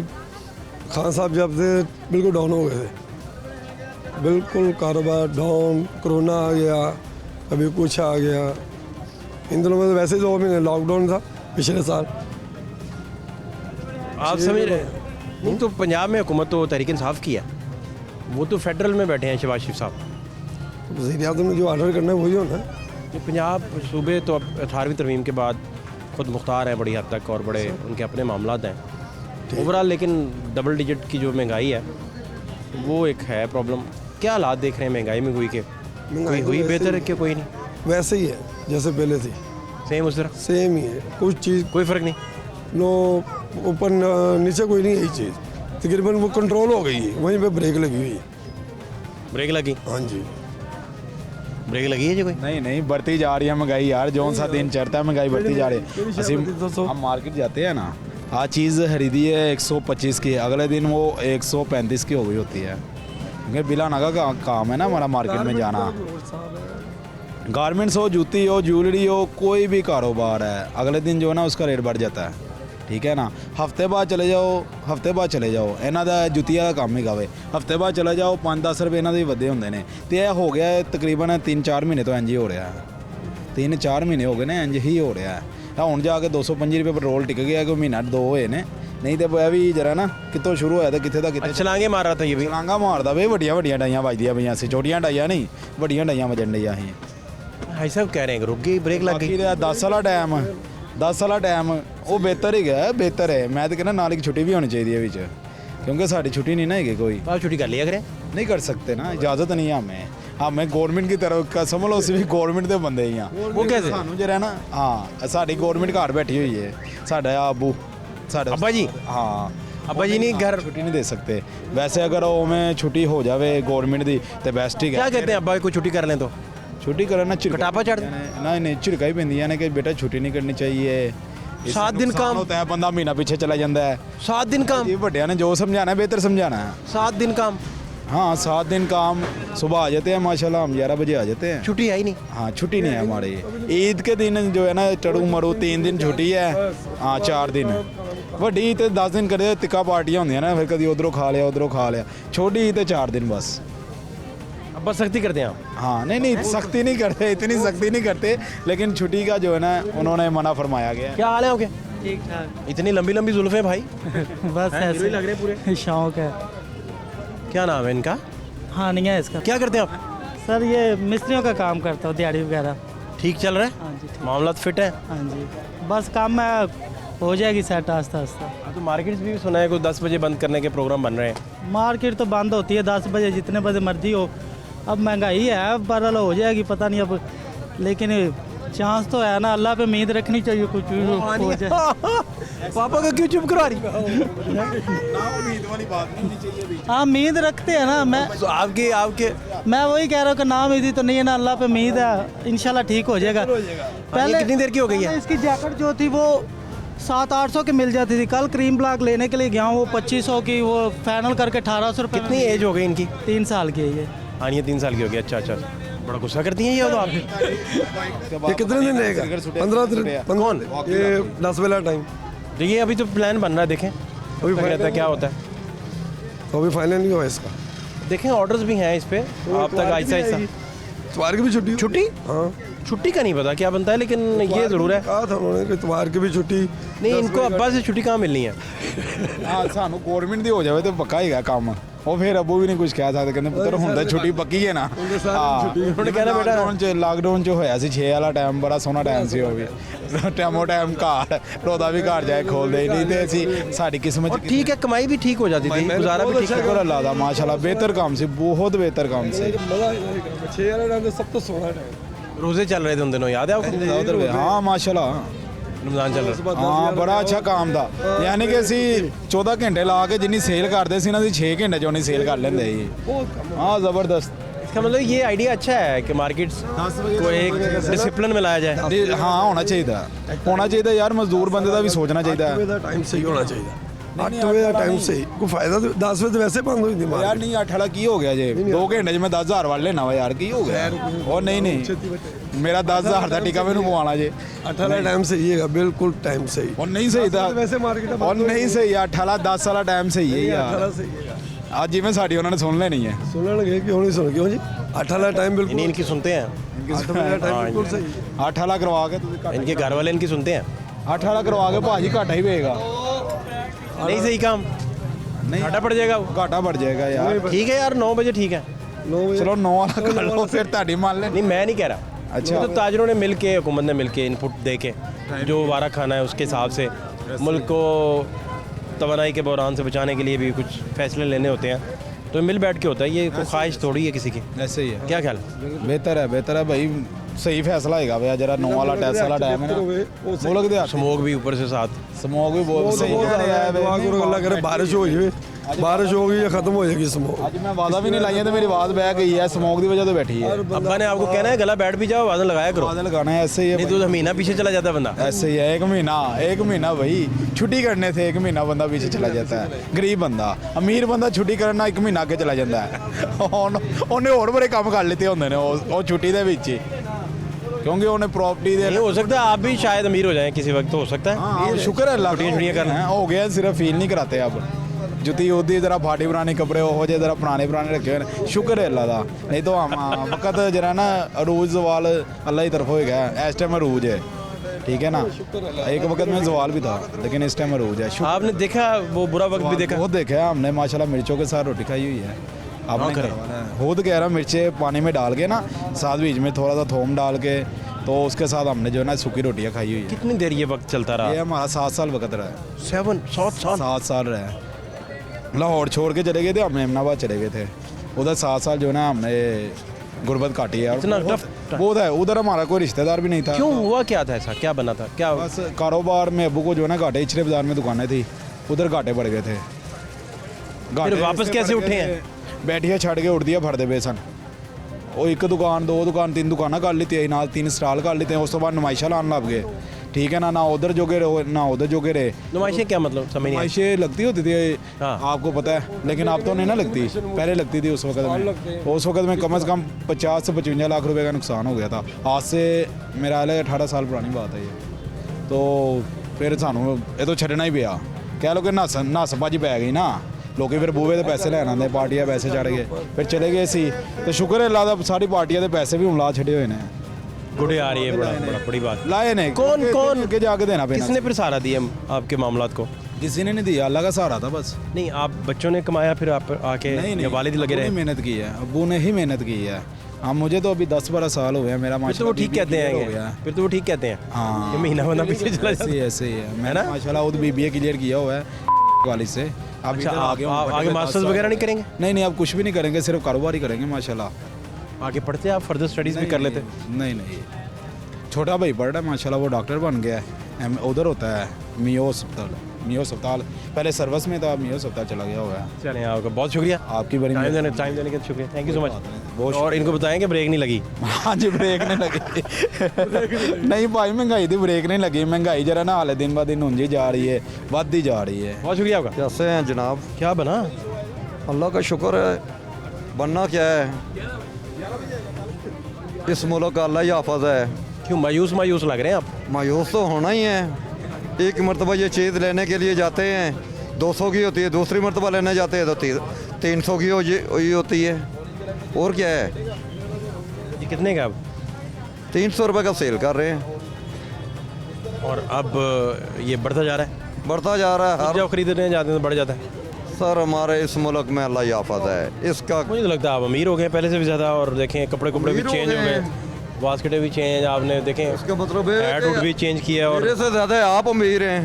खान साहब जब थे बिल्कुल डाउन हो गए थे, बिल्कुल कारोबार डाउन। कोरोना आ गया, कभी कुछ आ गया। इन दिनों में तो वैसे 2 महीने लॉकडाउन था पिछले साल। आप समझ रहे हैं? नहीं तो पंजाब में हुकूमत तो तहरीक इंसाफ की है, वो तो फेडरल में बैठे हैं शहबाज शरीफ साहब। वज़ीर आज़म ने जो ऑर्डर करना है वही होना है। ये पंजाब सूबे तो अब 18वीं तरमीम के बाद खुद मुख्तार हैं बड़ी हद तक, और बड़े उनके अपने मामलात हैं ओवरऑल। लेकिन डबल डिजिट की जो महंगाई है वो एक है प्रॉब्लम। क्या हालात देख रहे हैं महंगाई में? कोई के कोई तो हुई वैसे बेहतर है ही- कि कोई नहीं? वैसे ही है जैसे पहले थी, सेम उस तरह, सेम ही है। कुछ चीज़ कोई फ़र्क नहीं। नो ऊपर नीचे कोई नहीं, यही चीज़ तकरीबन वो कंट्रोल हो गई है। वहीं पे ब्रेक लगी हुई है। ब्रेक लगी? हाँ जी, ब्रेक लगी है जी कोई? नहीं नहीं, बढ़ती जा रही है महंगाई यार, जौन सा दिन चढ़ता है महंगाई बढ़ती जा रही है। ਅਸੀਂ हम मार्केट जाते हैं ना, आज चीज़ खरीदी है 125 की, अगले दिन वो 135 की हो गई होती है, क्योंकि बिला नगा का काम है ना हमारा मार्केट में जाना। गारमेंट्स हो, जूती हो, ज्वेलरी हो, कोई भी कारोबार है, अगले दिन जो है ना उसका रेट बढ़ जाता है। ठीक है ना, हफ्ते बाद चले जाओ ਇਹਨਾਂ ਦਾ ਜੁੱਤੀਆਂ ਦਾ ਕੰਮ ਹੈਗਾ ਵੇ, ਹਫਤੇ ਬਾਅਦ ਚਲੇ ਜਾਓ 5-10 ਰੁਪਏ ਇਹਨਾਂ ਦੇ ਵਧੇ ਹੁੰਦੇ ਨੇ। ਤੇ ਇਹ ਹੋ ਗਿਆ ਤਕਰੀਬਨ 3-4 ਮਹੀਨੇ ਤੋਂ ਇੰਜ ਹੀ ਹੋ ਰਿਹਾ ਹੈ। 3-4 ਮਹੀਨੇ ਹੋ ਗਏ ਨੇ ਇੰਜ ਹੀ ਹੋ ਰਿਹਾ ਹੈ। ਹੁਣ ਜਾ ਕੇ 225 ਰੁਪਏ ਪੈਟਰੋਲ ਟਿਕ ਗਿਆ, ਕਿ ਮਹੀਨਾ 2 ਹੋਏ ਨੇ। ਨਹੀਂ ਤੇ ਇਹ ਵੀ ਜਰਾ ਨਾ ਕਿੱਥੋਂ ਸ਼ੁਰੂ ਹੋਇਆ ਤੇ ਕਿੱਥੇ ਦਾ ਕਿੱਥੇ छलांगे मार रहा था ये भी। ਲਾਂਗਾ ਮਾਰਦਾ ਵੇ। ਵੱਡੀਆਂ ਡਾਈਆਂ ਵੱਜਦੀਆਂ ਪਈਆਂ ਸੀ, ਛੋਟੀਆਂ ਡਾਈਆਂ ਨਹੀਂ, ਵੱਡੀਆਂ ਡਾਈਆਂ ਵੱਜਣ ਡਈਆਂ ਸੀ। भाई साहब कह रहे हैं कि रुक गई, ब्रेक लग ਬਾਕੀ गई। ਦਾ 10 ਵਾਲਾ ਟਾਈਮ, 10 ਵਾਲਾ ਟਾਈਮ ਉਹ ਬਿਹਤਰ ਹੀ ਗਿਆ, ਬਿਹਤਰ ਹੈ। ਮੈਂ ਤਾਂ ਕਹਿੰਦਾ ਨਾਲ ਇੱਕ ਛੁੱਟੀ ਵੀ ਹੋਣੀ ਚਾਹੀਦੀ ਹੈ ਵਿੱਚ, क्योंकि साड़ी छुट्टी नहीं ना है कोई, तो आप छुट्टी कर लिया करें। नहीं कर सकते ना, इजाज़त नहीं है हमें गवर्नमेंट की तरफ का समझ लो, ਅਸੀਂ ਵੀ गवर्नमेंट ਦੇ ਬੰਦੇ ਹੀ ਆ। वो कैसे? ਸਾਨੂੰ ਜਿਹੜਾ ਨਾ, ਹਾਂ ਸਾਡੀ गवर्नमेंट ਘਰ ਬੈਠੀ ਹੋਈ ਹੈ, ਸਾਡਾ ਆਬੂ, ਸਾਡਾ अब्बा जी? ਹਾਂ अब्बा जी नहीं घर ਛੁੱਟੀ ਨਹੀਂ ਦੇ सकते। वैसे अगर उमें छुट्टी हो जावे गवर्नमेंट ਦੀ ਤੇ ਬੈਸਟ ਹੀ क्या कहते हैं अब्बा कोई छुट्टी कर लें तो? ਛੁੱਟੀ ਕਰਨ ਨਾ कटापा चढ़ नहीं ਝਿੜਕਾਂ ਹੀ ਪੈਂਦੀਆਂ ਨੇ ਕਿ ਬੇਟਾ ਛੁੱਟੀ ਨਹੀਂ ਕਰਨੀ चाहिए। 7 दिन काम होता है, बंदा महीना पीछे चला जाता है। 7 दिन काम? ये ਵੱਡਿਆਂ ਨੇ जो समझाना है बेहतर समझाना है। 7 दिन काम? हाँ 7 दिन काम, सुबह आ जाते हैं माशाल्लाह, हम 11 बजे आ जाते हैं। छुट्टी आई नहीं? हाँ छुट्टी नहीं है हमारे। ईद के दिन जो है ना चढ़ू मरू 3 दिन छुट्टी है। हाँ 4 दिन ਵੱਡੀ ਤੇ 10 दिन ਕਰਦੇ ਤਿੱਕਾ ਪਾਰਟੀਆਂ ਹੁੰਦੀਆਂ ਨਾ, ਫਿਰ ਕਦੀ ਉਧਰੋਂ ਖਾ ਲਿਆ। ਛੋਟੀ ਤੇ 4 दिन बस। अब्बा सख्ती करते हैं आप? हाँ नहीं सख्ती नहीं करते, इतनी सख्ती नहीं करते, लेकिन छुट्टी का जो है ना उन्होंने मना फरमाया गया। क्या हाल है ओके? ठीक ठाक। इतनी लंबी लंबी जुल्फे भाई, बस हैं? हीरो ही ऐसे लग रहे हैं पूरे। शौक है। क्या नाम है इनका? हाँ नहीं है इसका। क्या करते हैं आप? सर ये मिस्त्रियों का काम करता हूँ, दिहाड़ी वगैरह। ठीक चल रहा है? हाँ जी ठीक। मामला फिट है? हाँ जी बस काम है, हो जाएगी सेट आस्ता आस्ता। तो मार्केट भी सुना है कुछ 10 बजे बंद करने के प्रोग्राम बन रहे हैं। मार्केट तो बंद होती है 10 बजे, जितने बजे मर्जी हो। अब महंगाई है, बहरहाल हो जाएगी, पता नहीं अब, लेकिन चांस तो है ना, अल्लाह पे उम्मीद रखनी चाहिए कुछ भी हो जाए। पापा को क्यों चुप करवा रही? हाँ उम्मीद रखते हैं ना। मैं तो आपके वही कह रहा हूँ कि ना उम्मीद तो नहीं है ना, अल्लाह पे उम्मीद है, इंशाल्लाह ठीक हो जाएगा। पहले कितनी देर की हो गई है? इसकी जैकेट जो थी वो 700-800 की मिल जाती थी। कल क्रीम ब्लैक लेने के लिए गया हूँ, वो 2500 की, वो फाइनल करके 1800 रुपये। कितनी एज हो गई इनकी? 3 साल की है ये। हाँ ये 3 साल की हो गई। अच्छा बड़ा गुस्सा करती हैं ये तो आप। ये कितने दिन रहेगा? 15 दिन। कौन? ये 10 वाला टाइम देखिए अभी तो प्लान बन रहा है, देखें अभी लग रहता है क्या होता है। तो अभी फाइनल नहीं हुआ इसका। देखें ऑर्डर्स भी हैं इस पे, आप तक आहिस्ता आहिस्ता। इतवार की भी छुट्टी। छुट्टी? हाँ छुट्टी का नहीं पता क्या बनता है, लेकिन ये ज़रूर है। कहा था उन्होंने कि इतवार की भी छुट्टी। नहीं इनको अब्बा से छुट्टी कहाँ मिलनी है? हाँ सानू गवर्नमेंट ਦੀ ਹੋ ਜਾਵੇ ਤੇ ਪੱਕਾ ਹੀਗਾ ਕੰਮ। ਉਹ ਫਿਰ ਅੱਬੂ ਵੀ ਨਹੀਂ ਕੁਝ ਕਹਿ ਸਕਦੇ, ਕਹਿੰਦੇ ਪੁੱਤਰ ਹੁੰਦਾ ਛੁੱਟੀ ਪੱਕੀ ਹੈ ਨਾ। उन्होंने कहना बेटा ਲਾਕਡਾਊਨ 'ਚ ਹੋਇਆ ਸੀ 6 ਵਾਲਾ ਟਾਈਮ, ਬੜਾ ਸੋਹਣਾ ਟਾਈਮ ਸੀ ਉਹ ਵੀ। ਟਾਈਮ ਘਰ ਰੋਦਾ ਵੀ ਘਰ ਜਾਏ ਖੋਲਦੇ ਨਹੀਂ, ਤੇ ਅਸੀਂ ਸਾਡੀ ਕਿਸਮਤ और ठीक है कमाई भी ठीक हो जाती थी, गुजारा भी ठीक ਸ਼ੁਕਰ ਅੱਲਾਹ ਦਾ ਮਾਸ਼ਾਅੱਲਾ, ਬਿਹਤਰ ਕੰਮ ਸੀ, ਬਹੁਤ ਬਿਹਤਰ ਕੰਮ ਸੀ। मजा 6 वाला टाइम तो सब तो सोना टाइम। रोजे चल रहे थे उन दिनों, याद है आपको? ਹਾਂ ਮਾਸ਼ਾਅੱਲਾ रमजान चल रहा ਹਾਂ ਬੜਾ ਅੱਛਾ ਕੰਮ ਦਾ, ਯਾਨੀ ਕਿ ਅਸੀਂ 14 ਘੰਟੇ ਲਾ ਕੇ ਜਿੰਨੀ ਸੇਲ ਕਰਦੇ ਸੀ ਨਾ, ਅਸੀਂ 6 ਘੰਟੇ 'ਚ ਉਨੀ ਸੇਲ ਕਰ ਲੈਂਦੇ ਸੀ। ਹਾਂ ਜ਼ਬਰਦਸਤ। इसका मतलब ये आइडिया अच्छा है कि मार्केट्स को एक डिसिप्लिन में लाया जाए। हाँ होना चाहिए यार, मजदूर बंदे का भी सोचना चाहिए। टाइम सही होना चाहिए, 8 बजे का टाइम सही कोई फायदा तो 10 बजे वैसे बंद हुई थी यार नहीं 8 वाला की हो गया जे 2 घंटे में 10,000 वाले लेना वा यार, की हो गया? और नहीं मेरा 10,000 का टिका मैंने पवाना जे। 8 वाला टाइम सही है, बिल्कुल टाइम सही। और नहीं सही था वैसे मार्केट और नहीं सही 8 वाला 10 वाला टाइम सही है यार। आज जिमें साड़ी उन्होंने सुन लेनी है, सुनने क्यों नहीं सुन, क्यों जी 8 वाला टाइम बिल्कुल नहीं इनकी सुनते हैं, 8 वाला टाइम बिल्कुल सही। 8 वाला करवा के इनके घर वाले इनकी सुनते हैं। 8 वाला करवा के भाजी घाटा ही पेगा। नहीं सही काम, नहीं घाटा पड़ जाएगा, घाटा बढ़ जाएगा यार। ठीक है यार 9 बजे ठीक है, 9 बजे चलो 9 वाला कर लो फिर ताड़ी मान ले। नहीं मैं नहीं कह रहा। अच्छा। तो ताजरों ने मिल के, हुकूमत ने मिल के इनपुट दे के जो वारा खाना है उसके हिसाब से मुल्क को तवानाई के बहरान से बचाने के लिए भी कुछ फैसले लेने होते हैं, तो मिल बैठ के होता है। ये कोई ख्वाहिश थोड़ी है किसी की। ऐसे ही है, क्या ख्याल है? बेहतर है भाई, सही फैसला होगा भैया। जरा 9 वाला 10 वाला टाइम है ना, बोलो कि स्मोक भी ऊपर से साथ, स्मोक भी बहुत सही दुआ करो अल्लाह करे बारिश हो जाए, बारिश होगी या खत्म हो जाएगी स्मोक। आज मैं वादा भी नहीं लाई है तो मेरी आवाज़ बह गई है, स्मोक की वजह से बैठी है। अब्बा ने आपको कहना है गला बैठ भी जाओ, वादा लगाया करो। वादा लगाना है, ऐसे ही नहीं है, तो महीना पीछे चला जाता है बंदा। ऐसे ही है। एक महीना भाई छुट्टी करने से 1 महीना बंदा पीछे चला जाता है। गरीब बंदा, अमीर बंदा छुट्टी करना 1 महीना आगे चला जाता है। उन्हें और बड़े काम कर लेते होंगे ने वो छुट्टी दे विच, क्योंकि उन्हें प्रॉपर्टी दे। नहीं हो सकता है आप भी शायद अमीर हो जाएं किसी वक्त, तो हो सकता है। हाँ शुक्र है अल्लाह, छुट्टियाँ करना है। हो गया, सिर्फ फील नहीं कराते अब। जुती उदी जरा फाटी पुरानी कपड़े हो जे जरा पुराने रखे हुए, शुक्र है अल्लाह का। नहीं तो हम वक्त जरा ना अरूज जवाल अल्लाह की तरफ हो गया। इस टाइम अरूज है, ठीक है ना। एक वक्त में जवाल भी था, लेकिन इस टाइम अरूज है। आपने देखा वो बुरा वक्त भी देखा? बहुत देखा है हमने माशाल्लाह, मिर्चों के साथ रोटी खाई हुई है। आपने खुद कह रहा मिर्चें पानी में डाल के ना, साथ बीच में थोड़ा सा थोम डाल के, तो उसके साथ हमने जो है ना सूखी रोटियाँ खाई हुई है। कितनी देर ये वक्त चलता रहा? ये हमारा 7 साल वक्त रहा है। 7 साल रहा है। लाहौर छोड़ के चले गए थे, हम अहमदाबाद चले गए थे। उधर 7 साल जो है ना हमने गुर्बत काटी है। इतना टफ वो है, उधर हमारा कोई रिश्तेदार भी नहीं था। क्यों हुआ, क्या था ऐसा, क्या बना था, क्या? बस कारोबार में अबू को जो है ना घाटे, इचरे बाजार में दुकानें थी, उधर घाटे पड़ गए थे। फिर वापस कैसे उठे हैं? बैठिया छड़ के उठ दिया फरदे पे सन। वो 1 दुकान 2 दुकान 3 दुकाना कर ली नाल, 3 स्टाल कर लेते हैं। उस तो बाद नुमाइशा लाने लग गए, ठीक है ना उधर जोगे रहे ना उधर जोगे रहे। नुमाइशें क्या मतलब, समझ नहीं आई। नुमाइशें लगती होती थी, हाँ। आपको पता है, लेकिन अब तो नहीं ना लगती, पहले लगती थी उस वक्त में। उस वक्त में कम से कम 50 से 55 लाख रुपए का नुकसान हो गया था। आज से मेरा हाल 18 साल पुरानी बात है ये। तो फिर सानू ये तो छड़ना ही पिया, कह लो कि नस भज पै गई ना। लोग फिर बूहे के पैसे लैन आते, पार्टियां पैसे चढ़ गए, फिर चले गए सी। तो शुक्र है अल्लाह दा, सारी पार्टियां के पैसे भी उमला छड़े हुए हैं। गुड़े आ रही है, बड़ी बात। लाए ने कौन आगे जाके देना पेना। किसने फिर सहारा दिया आपके मामलात को? किसी ने नहीं दिया, अल्लाह का सहारा था बस। नहीं आप बच्चों ने कमाया, फिर आप आके या वालिद लगे अब्बू ने रहे? मेहनत की है, अब्बू ने ही मेहनत की है। हाँ मुझे तो अभी 10-12 साल हो गए, मेरा फिर तो वो माशाल्लाह ठीक कहते हो हैं, गया। फिर तो वो ठीक कहते हैं। हाँ ये महीना बंदा पीछे चला जाता है। ऐसे ही है। मैंने माशाल्लाह खुद BBA क्लियर किया हुआ है कॉलेज से। अब अच्छा, इधर आगे मास्टर्स वगैरह नहीं करेंगे? नहीं अब कुछ भी नहीं करेंगे, सिर्फ कारोबार ही करेंगे माशाल्लाह। आगे पढ़ते आप, फर्दर स्टडीज भी कर लेते? नहीं छोटा भाई पढ़ रहा है माशाल्लाह, वो डॉक्टर बन गया है। उधर होता है मियो अस्पताल, पहले सर्विस में था, मियो अस्पताल चला गया हुआ है। चलें, आपका बहुत शुक्रिया, आपकी बड़ी टाइम देने के लिए शुक्रिया, थैंक यू सो मच। बहुत और इनको बताएं कि ब्रेक नहीं लगी। हाँ जी, ब्रेक नहीं लगी। नहीं भाई महंगाई दी ब्रेक नहीं लगी। महंगाई जरा ना हाल दिन ब दिन ऊंझी जा रही है, बढ़ती जा रही है। बहुत शुक्रिया आपका। कैसे हैं जनाब? क्या बना? अल्लाह का शुक्र है। बनना क्या है, इस मुल्क का अल्लाह ही हाफिज़ है। क्यों मायूस लग रहे हैं आप? मायूस तो होना ही है। एक मरतबा ये चीज़ लेने के लिए जाते हैं 200 की होती है, दूसरी मरतबा लेने जाते हैं तो 300 की होती है। और क्या है, ये कितने का अब? 300 रुपये का सेल कर रहे हैं। और अब ये बढ़ता जा रहा है, बढ़ता जा रहा है। जब खरीदने जाते हैं तो बढ़ जाता है। सर हमारे इस मुल्क में अल्लाह ही हाफिज़ है। इसका मुझे तो लगता है आप अमीर हो गए पहले से भी ज़्यादा। और देखें कपड़े भी अमीर हो चेंज हो गए गए, बास्केटें भी चेंज, आपने देखें इसका मतलब है हैट उट भी चेंज किया। और मेरे से ज़्यादा आप अमीर हैं,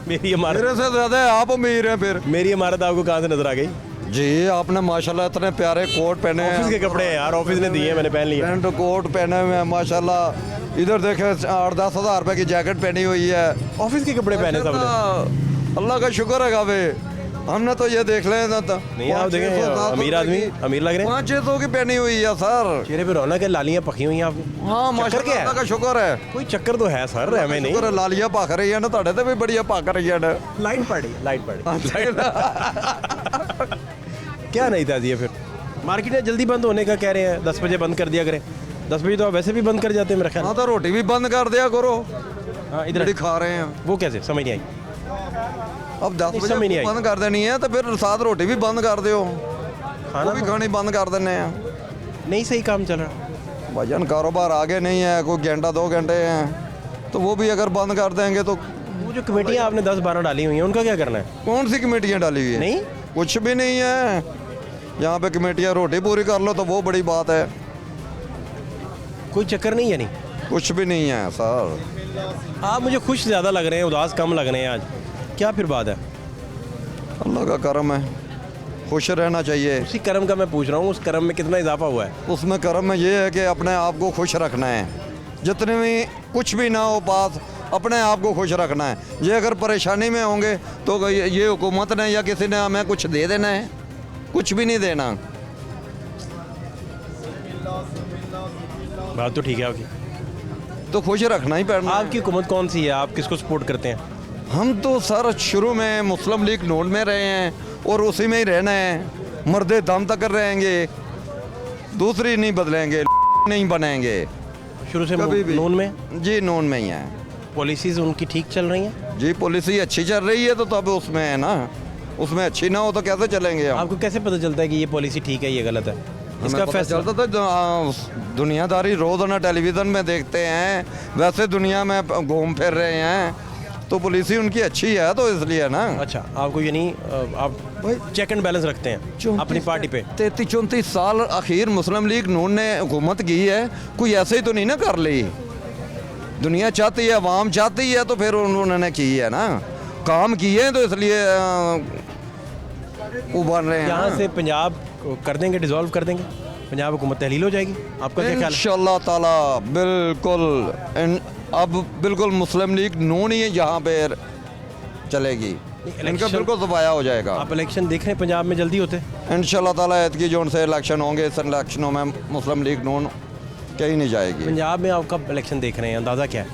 मेरी इमारत मेरे से ज़्यादा आप अमीर हैं। फिर मेरी इमारत आपको कहाँ से नजर आ गई? जी आपने माशाल्लाह इतने प्यारे कोट पहने हैं। ऑफिस के कपड़े हैं यार, ऑफिस ने दिए हैं, मैंने पहन लिए। पैंट कोट पहने हुए हैं माशाल्लाह। इधर देखे 8-10 हज़ार रुपए की जैकेट पहनी हुई है। ऑफिस के कपड़े पहने सबने। अल्लाह का शुक्र है गावे। हमने तो ये देख लें ना तो नहीं आप देखें अमीर आदमी अमीर लग रहे हैं 500-600 की पहनी हुई है सर। चेहरे पे रौनक है, लालियाँ पकी हुई हैं आपकी। हाँ चक्कर क्या माशाल्लाह है? का शुक्र है। कोई चक्कर तो है सर, हमें नहीं। शुक्र है, लालिया भख रही है ना, ਤੁਹਾਡੇ ਤੇ भी बढ़िया भख रही है ना। लाइट पड़ रही, लाइट पड़ रही। क्या नहीं था दिए फिर मार्केट है जल्दी बंद होने का कह रहे हैं, 10 बजे बंद कर दिया करें। 10 बजे तो आप वैसे भी बंद कर जाते हैं मेरा ख्याल। हाँ तो रोटी भी बंद कर दिया करो, हाँ इधर ਜਿਹੜੀ खा रहे हैं। वो कैसे समझ नहीं आई। अब 10 समझ नहीं बजे आई। बंद कर देनी है तो फिर साथ रोटी भी बंद कर दो, खाना वो भी खानी बंद कर देने हैं। नहीं सही काम चल रहा। भाईजान कारोबार आगे नहीं है, कोई घंटा 2 घंटे हैं तो वो भी अगर बंद कर देंगे तो वो जो कमेटियाँ आपने 10-12 डाली हुई हैं उनका क्या करना है। कौन सी कमेटियाँ डाली हुई है? नहीं कुछ भी नहीं है यहाँ पे। कमेटियाँ रोटी पूरी कर लो तो वो बड़ी बात है, कोई चक्कर नहीं है। नहीं कुछ भी नहीं है सर। आप मुझे खुश ज़्यादा लग रहे हैं, उदास कम लग रहे हैं आज, क्या फिर बात है। अल्लाह का करम है, खुश रहना चाहिए। उसी कर्म का मैं पूछ रहा हूँ, उस कर्म में कितना इजाफा हुआ है। उसमें कर्म में ये है कि अपने आप को खुश रखना है, जितने भी कुछ भी ना हो पास अपने आप को खुश रखना है। ये अगर परेशानी में होंगे तो ये हुकूमत ने या किसी ने हमें कुछ दे देना है, कुछ भी नहीं देना। बात तो ठीक है आपकी। तो खुश रखना ही पड़ना है। आपकी हुकूमत कौन सी है, आप किसको सपोर्ट करते हैं। हम तो सर शुरू में मुस्लिम लीग नून में रहे हैं और उसी में ही रहना है, मर्दे दम तक रहेंगे, दूसरी नहीं बदलेंगे, नहीं बनेंगे शुरू से कभी भी। नून में जी नून में ही है पॉलिसीज उनकी ठीक चल रही हैं। जी। पॉलिसी अच्छी चल रही है तो तब उसमें है ना, उसमें अच्छी ना हो तो कैसे चलेंगे हम? आपको कैसे पता चलता है कि ये पॉलिसी ठीक है ये गलत है। हमें इसका पता फैसला चलता था दुनियादारी रोज़ाना टेलीविज़न में देखते हैं, वैसे दुनिया में घूम फिर रहे हैं तो पॉलिसी उनकी अच्छी है तो इसलिए ना। अच्छा आपको यानी आप चेक एंड बैलेंस रखते हैं अपनी पार्टी पे। 33-34 साल आखिर मुस्लिम लीग नून ने हुकूमत की है, कोई ऐसे ही तो नहीं ना कर ली। दुनिया चाहती है, अवाम चाहती है तो फिर उन्होंने की है ना, काम किए हैं तो इसलिए उभर रहे हैं। यहाँ से पंजाब कर देंगे, डिसॉल्व कर देंगे, पंजाब हुकूमत तहलील हो जाएगी। आपका क्या ख्याल है। इंशाअल्लाह ताला बिल्कुल अब बिल्कुल मुस्लिम लीग नून ही यहाँ पे चलेगी, इनका बिल्कुल सफाया हो जाएगा। आप इलेक्शन देख रहे हैं पंजाब में जल्दी होते हैं। इंशाअल्लाह ताला ऐतकी जोन से इलेक्शन होंगे, इस इलेक्शनों में मुस्लिम लीग नून कहीं नहीं जाएगी। पंजाब में आप कब इलेक्शन देख रहे हैं, अंदाज़ा क्या है।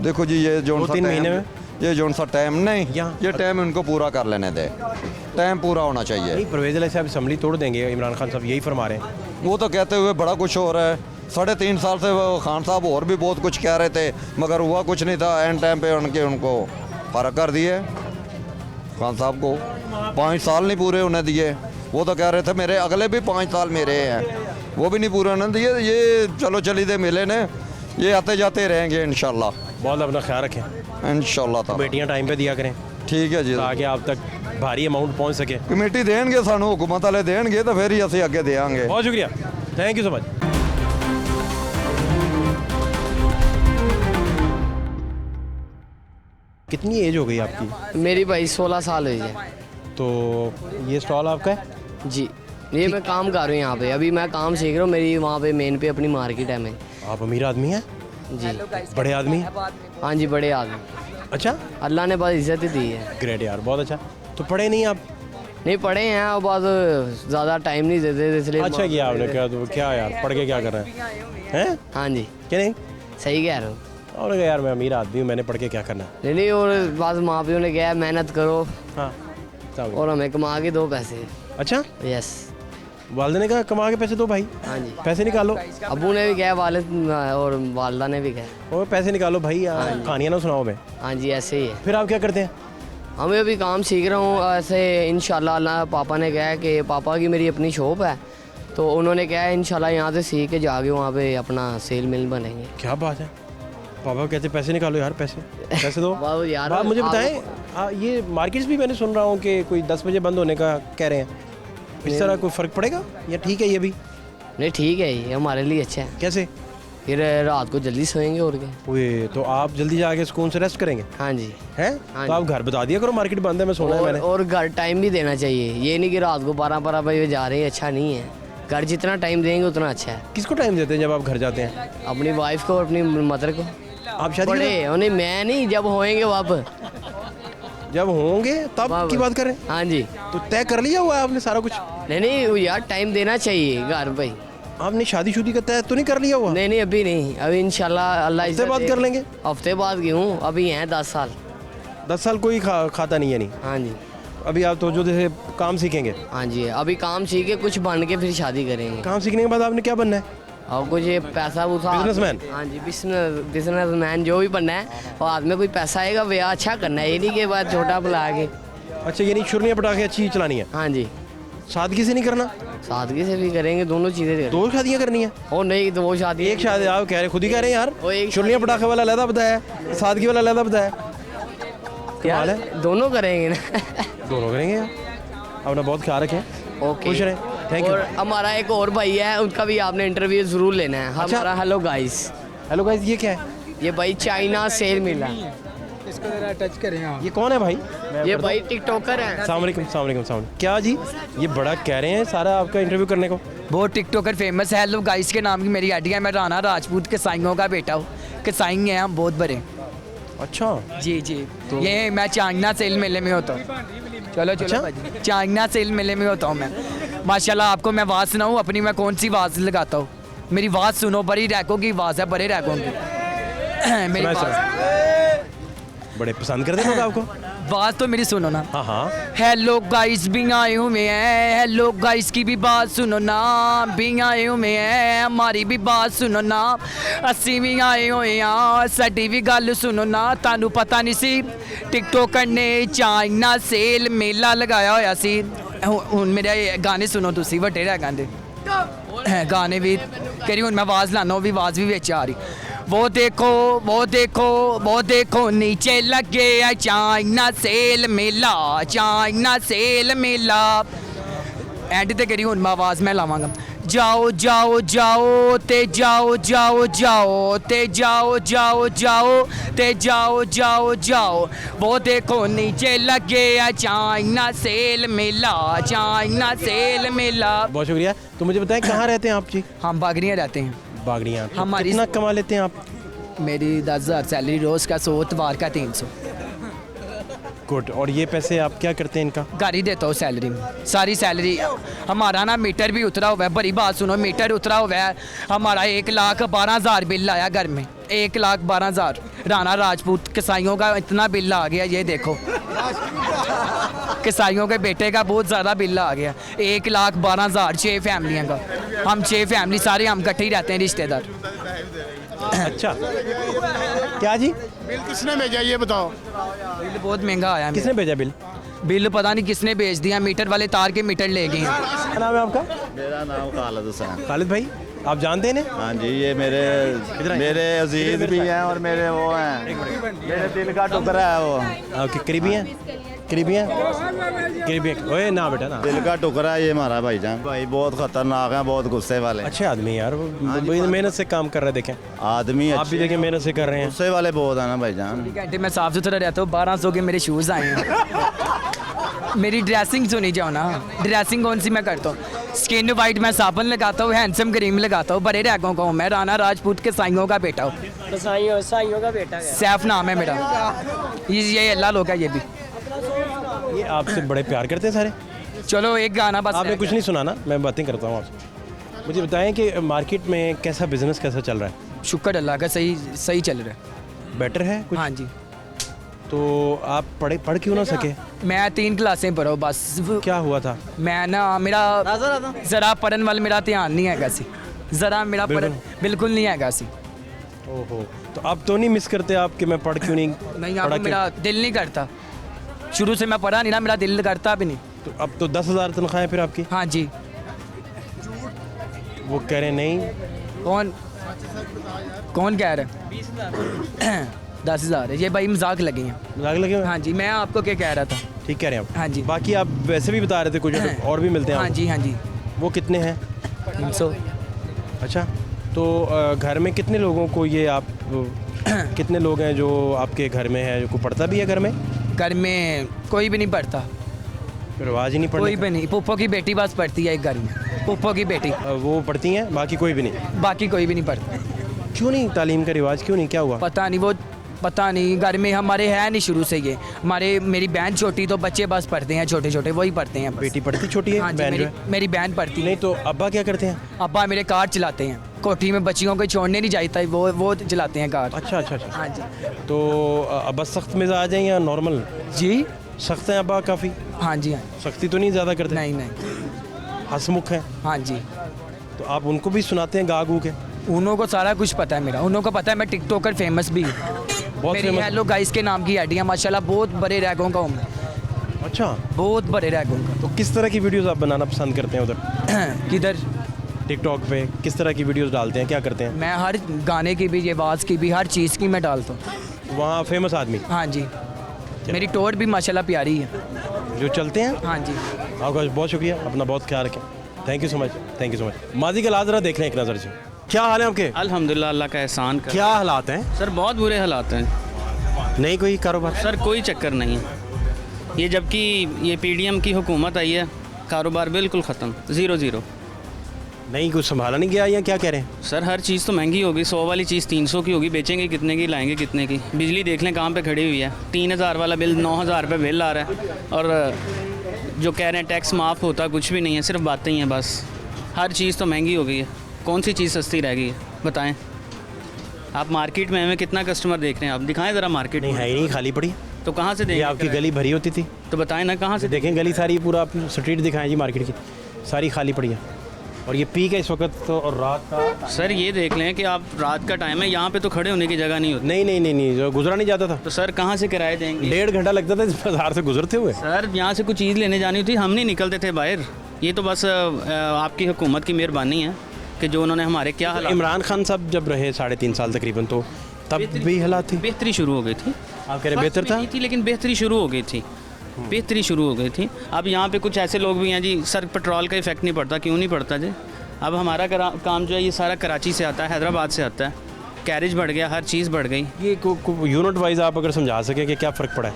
देखो जी ये जोन सा 2-3 टाइम- महीने में? ये जोन सा टाइम नहीं, यहाँ- ये टाइम इनको पूरा कर लेने दे, टाइम पूरा होना चाहिए। नहीं परवेज़ इलाही साहब असम्बली तोड़ देंगे, इमरान खान साहब यही फरमा रहे हैं। वो तो कहते हुए बड़ा कुछ हो रहा है, 3.5 साल से वो खान साहब और भी बहुत कुछ कह रहे थे मगर हुआ कुछ नहीं था। एंड टाइम पे उनको फ़र्क कर दिए खान साहब को, 5 साल नहीं पूरे होने दिए। वो तो कह रहे थे मेरे अगले भी 5 साल मेरे हैं, वो भी नहीं पूरे होने दिए। ये चलो चली दे मिले ने, ये आते जाते रहेंगे इंशाल्लाह। बहुत अपना ख्याल रखें, इंशाल्लाह ताला बेटियाँ टाइम पे दिया करें ठीक है जी। ताकि आप तक भारी अमाउंट पहुँच सके। कमेटी देंगे सानू, हुकूमत वाले देंगे तो फिर ही असं अगे देंगे। बहुत शुक्रिया, थैंक यू सो मच। कितनी एज हो गई आपकी। मेरी भाई 16 साल हुई है। तो ये स्टॉल आपका है। जी ये मैं काम कर रहा हूँ यहाँ पे, अभी मैं काम सीख रहा हूँ। मेरी वहाँ पे मेन पे अपनी मार्केट है मेरी। आप अमीर आदमी हैं, जी बड़े आदमी। हाँ जी बड़े आदमी, अच्छा अल्लाह ने बस इज्जत ही दी है। ग्रेट यार, बहुत अच्छा। तो पढ़े नहीं आप। नहीं पढ़े हैं और बस ज़्यादा टाइम नहीं देते इसलिए। अच्छा किया आपने, क्या तो क्या यार पढ़ के क्या कर रहे हैं। हाँ जी क्या नहीं सही कह रहे हो। और यार मैं अमीर आदमी हूँ, मैंने पढ़ के क्या करना। नहीं और बस माँ प्यो ने कहा मेहनत करो हाँ और हमें कमा के दो पैसे। अच्छा यस वालदे ने कहा कमा के पैसे दो भाई, हाँ जी पैसे निकालो। अबू ने भी कहा, वालिद और वालदा ने भी कहा। और पैसे निकालो भाई, कहानियाँ ना सुनाओ मैं। हाँ जी ऐसे ही है। फिर आप क्या करते हैं। हमें अभी काम सीख रहा हूँ ऐसे इंशाल्लाह। अल्लाह पापा ने कहा कि पापा की मेरी अपनी शॉप है तो उन्होंने कहा इंशाल्लाह यहाँ से सीख के जाके वहाँ पे अपना सेल मिल बनेंगे। क्या बात है, पापा कहते पैसे निकालो यार, पैसे दो। वाह यार आप मुझे बताएं, ये मार्केट्स भी मैंने सुन रहा हूँ कि कोई 10 बजे बंद होने का कह रहे हैं, इस तरह कोई फ़र्क पड़ेगा या ठीक है ये भी। नहीं ठीक है, ये हमारे लिए अच्छा है। कैसे। फिर रात को जल्दी सोएंगे और क्या। ओए तो आप जल्दी जाके सुकून से रेस्ट करेंगे हाँ जी हैं। हाँ तो आप घर बता दिया करो मार्केट बंद है, मैं सुना है मैंने। और घर टाइम भी देना चाहिए, ये नहीं कि रात को 12 बजे जा रहे हैं, अच्छा नहीं है। घर जितना टाइम देंगे उतना अच्छा है। किसको टाइम देते हैं जब आप घर जाते हैं। अपनी वाइफ को और अपनी मदर को। आप शादी बड़े नहीं, मैं नहीं, जब होएंगे वो अब जब होंगे तब की बात करें। हाँ जी। तो तय कर लिया हुआ है आपने सारा कुछ? नहीं वो यार टाइम देना चाहिए घर भाई। आपने शादी का तय तो नहीं कर लिया हुआ? नहीं अभी नहीं, अभी इंशाल्लाह अल्लाह हफ्ते बाद कर लेंगे। हफ्ते बाद क्यों, अभी हैं 10 साल। 10 साल कोई खाता नहीं है नहीं? हाँ जी। अभी आप तो जो जैसे काम सीखेंगे? हाँ जी, अभी काम सीख के कुछ बन के फिर शादी करेंगे। काम सीखने के बाद आपने क्या बनना है? और कुछ पैसा वूसा। बिजनेसमैन? हाँ जी, बिजनेसमैन जो भी बनना है, और हाथ में कोई पैसा आएगा ब्याह अच्छा करना है, ये नहीं कि बात छोटा बुला के। अच्छा, यानी छुरियाँ पटाखे अच्छी चलानी है? हाँ जी। सादगी से नहीं करना? सादगी से भी करेंगे, दोनों चीज़ें। 2 शादियाँ करनी है? और नहीं, 2 शादी। एक शादी आप कह रहे, खुद ही कह रहे हैं यार। वो एक छुरियाँ पटाखे वाला अलग बताया, सादगी वाला अलग बताया। यार है दोनों करेंगे ना। दोनों करेंगे यार। अपना बहुत ख्याल रखें। ओके, खुश रहें। Thank you. और हमारा एक और भाई है, उनका भी आपने इंटरव्यू जरूर लेना है। हमारा हेलो गाइस। हेलो गाइस, ये क्या है? ये भाई चाइना सेल मिला। इसको जरा टच करें आप। ये कौन है भाई? ये भाई टिकटॉकर है। अस्सलाम वालेकुम। अस्सलाम वालेकुम। अस्सलाम वालेकुम। क्या जी, ये बड़ा कह रहे हैं सारा आपका इंटरव्यू करने को? बहुत टिकटॉकर फेमस है। हेलो गाइस के नाम की मेरी आइडिया है। मैं राना राजपूत कसाईयों का बेटा हूँ। कसाई हैं हम बहुत बड़े। अच्छा। जी जी। ये मैं चाइना सेल मेले में होता हूँ। चलो चलो अच्छा? भाई, चाइना सेल मेले में होता हूँ मैं। माशाल्लाह, आपको मैं आवाज़ सुनाऊँ अपनी? मैं कौन सी आवाज़ लगाता हूँ? मेरी आवाज़ सुनो, बड़ी रैकों की आवाज़ है, बड़े रैकों की। मेरी आवाज़ बड़े पसंद करते हैं लोग आपको। आवाज़ तो मेरी सुनो ना। हाँ हाँ। हेलो गाइस भी आए हुए हैं, हेलो गाइस की भी बात सुनो ना, भी आए हुए हैं, हमारी भी बात सुनो ना, अस्सी भी आए हुए हैं, साडी भी गल सुनो ना। तानू पता नहीं सी टिकटॉकर ने चाइना सेल मेला लगाया होया सी। हुन मेरे गाने सुनो तुसी, वड्डे रह गांदे गाने भी करी। हुन मैं आवाज़ लाना, वो भी आवाज़ भी बिच आ रही। वो देखो वो देखो वो देखो नीचे लगे है चाइना सेल मेला, चाइना सेल मेला। एंड ते करी। हुन मैं आवाज़ मैं लावांगा। जाओ जाओ जाओ ते जाओ जाओ जाओ ते जाओ जाओ जाओ ते जाओ जाओ जाओ। वो देखो नीचे लगे है चाइना सेल मेला, चाइना सेल मेला। बहुत शुक्रिया। तो मुझे बताएं कहाँ रहते हैं आप जी? हम बागड़ियाँ रहते हैं। बागड़ियाँ। तो हमारी- कितना कमा लेते हैं आप? मेरी 10,000 सैलरी रोज़ का, 100 इतवार का 300। गुड। और ये पैसे आप क्या करते हैं इनका? घर ही देता हूँ सैलरी में, सारी सैलरी। हमारा ना मीटर भी उतरा हुआ है, बड़ी बात सुनो, मीटर उतरा हुआ है हमारा। 1,12,000 बिल आया घर में, 1,12,000। राना राजपूत कसाईयों का इतना बिल आ गया, ये देखो। कसाईयों के बेटे का बहुत ज़्यादा बिल आ गया। 1,12,000, 6 फैमिलियों का। हम 6 फैमिली सारे हम इकट्ठे ही रहते हैं, रिश्तेदार। अच्छा। क्या जी? बिल किसने भेजा ये बताओ? बिल बहुत महंगा आया। किसने भेजा बिल? बिल पता नहीं किसने भेज दिया, मीटर वाले तार के मीटर ले गए हैं। क्या नाम है आपका? मेरा नाम खालिद हुसैन। खालिद भाई, आप जानते हैं इन्हें? हाँ जी, ये मेरे अजीज भी हैं और मेरे वो हैं, मेरे दिल का टुकड़ा है वो। आपके करीबी हैं? करीबी हैं? करीबी हैं। ओए ना बेटा ना। दिल का टुकड़ा है ये हमारा भाईजान। भाई बहुत खतरनाक है, बहुत गुस्से वाले। अच्छे आदमी यार, वो मेहनत से काम कर रहे हैं। देखें आदमी आप भी देखें, मेहनत से कर रहे हैं। गुस्से वाले बहुत है ना भाईजान। घंटे में साफ सुथरा रहता हूँ। 1200 के मेरे शूज़ आए हैं। मेरी ड्रेसिंग सुनी जाओ ना। ड्रेसिंग कौन सी मैं करता हूँ? स्किन वाइट मैं साबुन लगाता हूँ, हैंडसम क्रीम लगाता हूँ, बड़े रैकों का हूँ मैं। राना राजपूत के साइयों का बेटा हूँ। साइयों का बेटा है। सैफ नाम है मेरा। ये अल्लाह लोग है ये भी। ये आपसे बड़े प्यार करते हैं सारे? चलो एक गाना बस। आपने कुछ नहीं सुना ना, मैं बातें करता हूँ आपसे। मुझे बताएं कि मार्केट में कैसा बिजनेस कैसा चल रहा है? शुक्र अल्लाह का, सही चल रहा है। बेटर है कुछ? हाँ जी। तो आप पढ़ क्यों ना सके? मैं 3 क्लासें पढ़ा हूँ बस। क्या हुआ था? मैं ना, मेरा ज़रा पढ़न वाल मेरा ध्यान नहीं है सी। ज़रा मेरा पढ़न बिल्कुल नहीं है सी। ओहो, तो अब तो नहीं मिस करते आप कि मैं पढ़ क्यों नहीं? नहीं, पढ़ा अब मेरा दिल नहीं करता। शुरू से मैं पढ़ा नहीं ना, मेरा दिल करता भी नहीं। तो अब तो 10,000 तनख्वाह है फिर आपकी? हाँ जी। वो कह रहे नहीं। कौन कह रहा है? 10,000 है ये भाई, मजाक लगे हैं। मजाक लगे हुए हैं? हाँ जी, मैं आपको क्या कह रहा था? ठीक कह रहे हैं आप। हाँ जी। बाकी आप वैसे भी बता रहे थे कुछ और भी मिलते हैं हाँ आपको। जी हाँ जी। वो कितने हैं? 300। अच्छा, तो घर में कितने लोगों को ये आप कितने लोग हैं जो आपके घर में है, जो को पढ़ता भी है घर में? घर में कोई भी नहीं पढ़ता। फिर आवाज़ ही नहीं पढ़ने कोई का? भी नहीं। पुप्पो की बेटी बस पढ़ती है एक घर में, पुप्पो की बेटी। वो पढ़ती हैं, बाकी कोई भी नहीं? बाकी कोई भी नहीं पढ़ता। क्यों नहीं? तालीम का रिवाज क्यों नहीं? क्या हुआ? पता नहीं, वो पता नहीं, घर में हमारे है नहीं शुरू से ये। मेरी बहन छोटी, तो बच्चे बस पढ़ते हैं छोटे छोटे, वही पढ़ते हैं बस। बेटी पढ़ती छोटी है? हाँ जी, बहन जो है? मेरी बहन पढ़ती नहीं है। तो अब्बा क्या करते हैं? अब्बा मेरे कार चलाते हैं, कोठी में बच्चियों को छोड़ने नहीं जाता, वो चलाते हैं कार। अच्छा अच्छा अच्छा। हाँ जी। तो अब्बा सख्त मिजाज हैं या नॉर्मल? जी सख्त हैं अब्बा काफ़ी? हाँ जी। हाँ सख्ती तो नहीं ज़्यादा करते? नहीं नहीं। हंसमुख हैं? हाँ जी। तो आप उनको भी सुनाते हैं गा गू के? उन्हों को सारा कुछ पता है मेरा, उन्हों को पता है मैं टिकटॉकर फेमस भी हूँ। बहुत मेरी famous? हेलो गाइस के नाम की आईडी है माशाल्लाह, बहुत बड़े रैगों का हूँ मैं, अच्छा। बहुत बड़े रैगों का। तो किस तरह की वीडियोस आप बनाना पसंद करते हैं उधर किधर? टिकटॉक पे? किस तरह की वीडियोस डालते हैं, क्या करते हैं? मैं हर गाने की भी, आवाज़ की भी, हर चीज़ की मैं डालता हूँ। वहाँ फेमस आदमी हाँ जी। मेरी टोर भी माशाल्लाह प्यारी है। जो चलते हैं? हाँ जी। आपका बहुत शुक्रिया, अपना बहुत ख्याल रखें। Thank you so much, thank you so much. माजी का लाजरा देख लें एक नज़र से। क्या हाल है आपके? अल्हम्दुलिल्लाह, अल्लाह का एहसान कर। क्या हालात हैं सर बहुत बुरे हालात हैं। नहीं कोई कारोबार? सर कोई चक्कर नहीं है ये, जबकि ये पीडीएम की हुकूमत आई है, कारोबार बिल्कुल ख़त्म, ज़ीरो। नहीं कुछ संभाला नहीं गया या क्या कह रहे हैं? सर हर चीज़ तो महंगी होगी, 100 वाली चीज़ 300 की होगी, बेचेंगे कितने की, लाएंगे कितने की? बिजली देख लें कहाँ पे खड़ी हुई है, 3000 वाला बिल 9000 रुपये बिल आ रहा है, और जो कह रहे हैं टैक्स माफ़ होता कुछ भी नहीं है, सिर्फ बातें ही हैं बस। हर चीज़ तो महंगी हो गई है, कौन सी चीज़ सस्ती रह गई है बताएं? आप मार्केट में हमें कितना कस्टमर देख रहे हैं, आप दिखाएं ज़रा मार्केट नहीं में। है ही नहीं, खाली पड़ी। तो कहाँ से ये देंगे? आपकी गली भरी होती थी तो बताएं ना कहाँ से देखें, गली सारी पूरा स्ट्रीट दिखाएं जी, मार्केट की सारी खाली पड़ी है। और ये पीक है इस वक्त तो, और रात का। सर ये देख लें कि आप रात का टाइम है, यहाँ पे तो खड़े होने की जगह नहीं होती। नहीं, जो गुजरा नहीं जाता था। तो सर कहाँ से किराए देंगे? 1.5 घंटा लगता था इस बाजार से गुजरते हुए। सर यहाँ से कुछ चीज़ लेने जानी होती, हम नहीं निकलते थे बाहर। ये तो बस आपकी हुकूमत की मेहरबानी है कि जो उन्होंने हमारे क्या हालात। इमरान खान साहब जब रहे 3.5 साल तकरीबन, तो तब भी हालात थी। बेहतरी शुरू हो गई थी। आप कह रहे बेहतर था? नहीं थी, लेकिन बेहतरी शुरू हो गई थी, बेहतरी शुरू हो गई थी। अब यहाँ पे कुछ ऐसे लोग भी हैं जी, सर पेट्रोल का इफेक्ट नहीं पड़ता, क्यों नहीं पड़ता जी? अब हमारा काम जो है ये सारा कराची से आता है, हैदराबाद से आता है, कैरेज बढ़ गया, हर चीज़ बढ़ गई। ये यूनिट वाइज आप अगर समझा सकें कि क्या फ़र्क पड़ा है?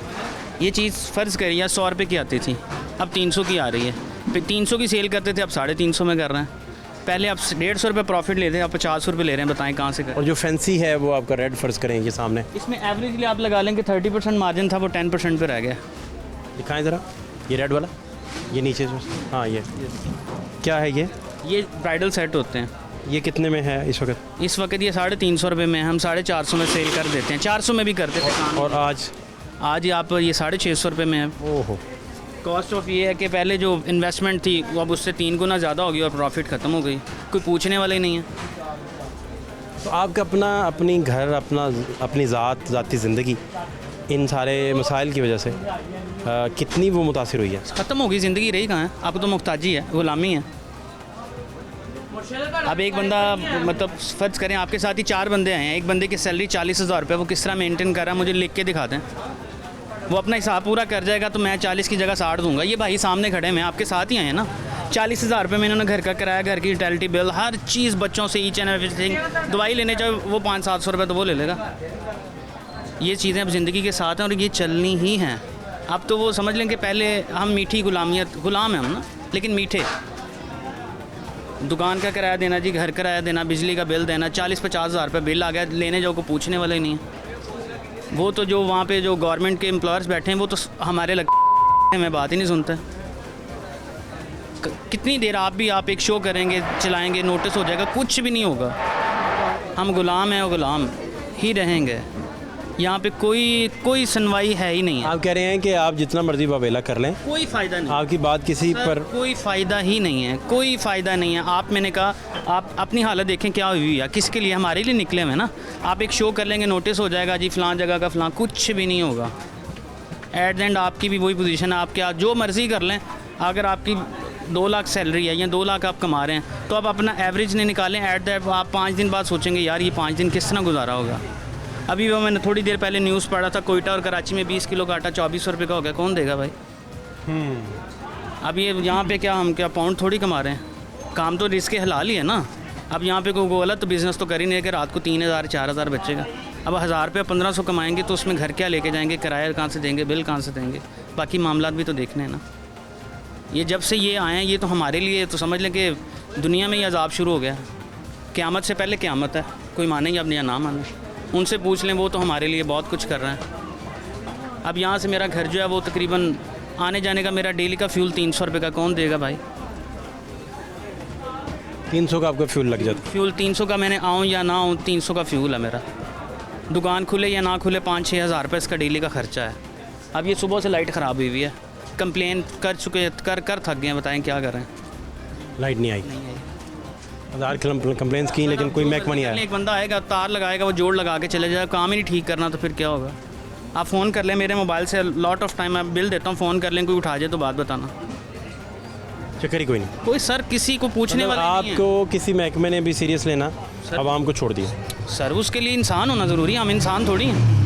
ये चीज़ फ़र्ज़ करिए 100 रुपये की आती थी, अब 300 की आ रही है। फिर 300 की सेल करते थे, अब 350 में कर रहे हैं। पहले आप 150 रुपये प्रॉफिट लेते हैं, अब 50 रुपये ले रहे हैं, बताएं कहाँ से कर? और जो फैंसी है वो आपका रेड फ़र्ज़ करें ये सामने, इसमें एवरेजली आप लगा लेंगे 30% मार्जिन था, वो 10% पे रह गया। दिखाएं ज़रा, ये रेड वाला, ये नीचे जो, हाँ ये क्या है? ये ब्राइडल सेट होते हैं। ये कितने में है इस वक्त? इस वक्त ये 350 रुपये में, हम 450 में सेल कर देते हैं, 400 में भी करते थे। और आज आप ये 650 रुपये में है। ओहो। कॉस्ट ऑफ ये है कि पहले जो इन्वेस्टमेंट थी वो अब उससे 3 गुना ज़्यादा हो गई और प्रॉफिट ख़त्म हो गई, कोई पूछने वाला ही नहीं है। तो आपका अपनी घर, अपनी ज़ाती ज़िंदगी इन सारे मसाइल की वजह से कितनी वो मुतासिर हुई है? ख़त्म हो गई ज़िंदगी, रही कहाँ है? आपको तो मुख्ताजी है, गुलामी है। अब एक बंदा, मतलब फ़र्ज़ करें आपके साथ ही 4 बंदे आए हैं, एक बंदे की सैलरी 40,000 रुपये, वो किस तरह मेंटेन कर रहा है मुझे लिख के दिखा दें। वो अपना हिसाब पूरा कर जाएगा तो मैं 40 की जगह 60 दूंगा। ये भाई सामने खड़े हैं, आपके साथ ही आए हैं ना। 40,000 रुपये में इन्होंने घर का किराया, घर की यूटिलिटी बिल, हर चीज़, बच्चों से ईच एंड एवरीथिंग, दवाई लेने जाओ वो 500-700 रुपये तो वो ले लेगा। ये चीज़ें अब ज़िंदगी के साथ हैं और ये चलनी ही हैं। अब तो वो समझ लें कि पहले हम मीठी गुलाम हैं हम ना, लेकिन मीठे। दुकान का किराया देना जी, घर किराया देना, बिजली का बिल देना, 40-50 हज़ार रुपये बिल आ गया, लेने जाओ को पूछने वाला ही नहीं है। वो तो जो वहाँ पे जो गवर्नमेंट के एम्प्लॉयर्स बैठे हैं वो तो हमारे हमें बात ही नहीं सुनते। कितनी देर आप एक शो करेंगे, चलाएंगे, नोटिस हो जाएगा, कुछ भी नहीं होगा। हम गुलाम हैं और गुलाम ही रहेंगे। यहाँ पे कोई सुनवाई है ही नहीं है। आप कह रहे हैं कि आप जितना मर्जी बवेला कर लें, कोई फ़ायदा नहीं, आपकी बात किसी पर कोई फ़ायदा ही नहीं है, कोई फ़ायदा नहीं है। मैंने कहा आप अपनी हालत देखें क्या हुई है, किसके लिए? हमारे लिए निकले हुए ना। आप एक शो कर लेंगे, नोटिस हो जाएगा जी फ़लाँ जगह का फ़लाँ, कुछ भी नहीं होगा। एट द एंड आपकी भी वही पोजीशन है, आप क्या जो मर्ज़ी कर लें। अगर आपकी 2 लाख सैलरी है या 2 लाख आप कमा रहे हैं तो आप अपना एवरेज नहीं निकालें। एट दैट आप 5 दिन बाद सोचेंगे यार ये 5 दिन किस तरह गुजारा होगा। अभी वो मैंने थोड़ी देर पहले न्यूज़ पढ़ा था, कोयटा और कराची में 20 किलो का आटा 2400 रुपये का हो गया। कौन देगा भाई? अब ये यहाँ पे क्या हम क्या पाउंड थोड़ी कमा रहे हैं, काम तो रिस्क हलाल ही है ना। अब यहाँ पे कोई गलत तो बिज़नेस तो कर ही नहीं है कि रात को 3,000-4,000 बचेगा। अब 1,000 रुपये 1,500 कमाएंगे तो उसमें घर क्या लेके जाएंगे, किराया कहाँ से देंगे, बिल कहाँ से देंगे, बाकी मामला भी तो देखने हैं ना। ये जब से ये आए हैं ये तो हमारे लिए तो समझ लें कि दुनिया में ही अजाब शुरू हो गया। क़यामत से पहले क़यामत है, कोई माने या अपने या ना माने। उनसे पूछ लें, वो तो हमारे लिए बहुत कुछ कर रहे हैं। अब यहाँ से मेरा घर जो है वो तकरीबन आने जाने का मेरा डेली का फ्यूल 300 रुपये का कौन देगा भाई? 300 का आपका फ्यूल लग जाता फ्यूल 300 का, मैंने आऊँ या ना आऊँ 300 का फ्यूल है मेरा। दुकान खुले या ना खुले 5-6 हज़ार रुपये इसका डेली का खर्चा है। अब ये सुबह से लाइट ख़राब हुई है, कंप्लेन कर चुके कर थक गए हैं, बताएं क्या करें। लाइट नहीं आई, हज़ार कंप्लेंट्स की लेकिन कोई महकमा नहीं आया। एक बंदा आएगा, तार लगाएगा, वो जोड़ लगा के चले जाएगा, काम ही नहीं ठीक करना तो फिर क्या होगा? आप फ़ोन कर लें मेरे मोबाइल से, लॉट ऑफ टाइम मैं बिल देता हूँ, फ़ोन कर लें, कोई उठा जाए तो बात बताना। चक्कर ही कोई नहीं, कोई सर किसी को पूछने वाला नहीं है। आपको किसी महकमे ने भी सीरियस लेना, आवाम को छोड़ दिया। सर उसके लिए इंसान होना ज़रूरी है, हम इंसान थोड़ी हैं।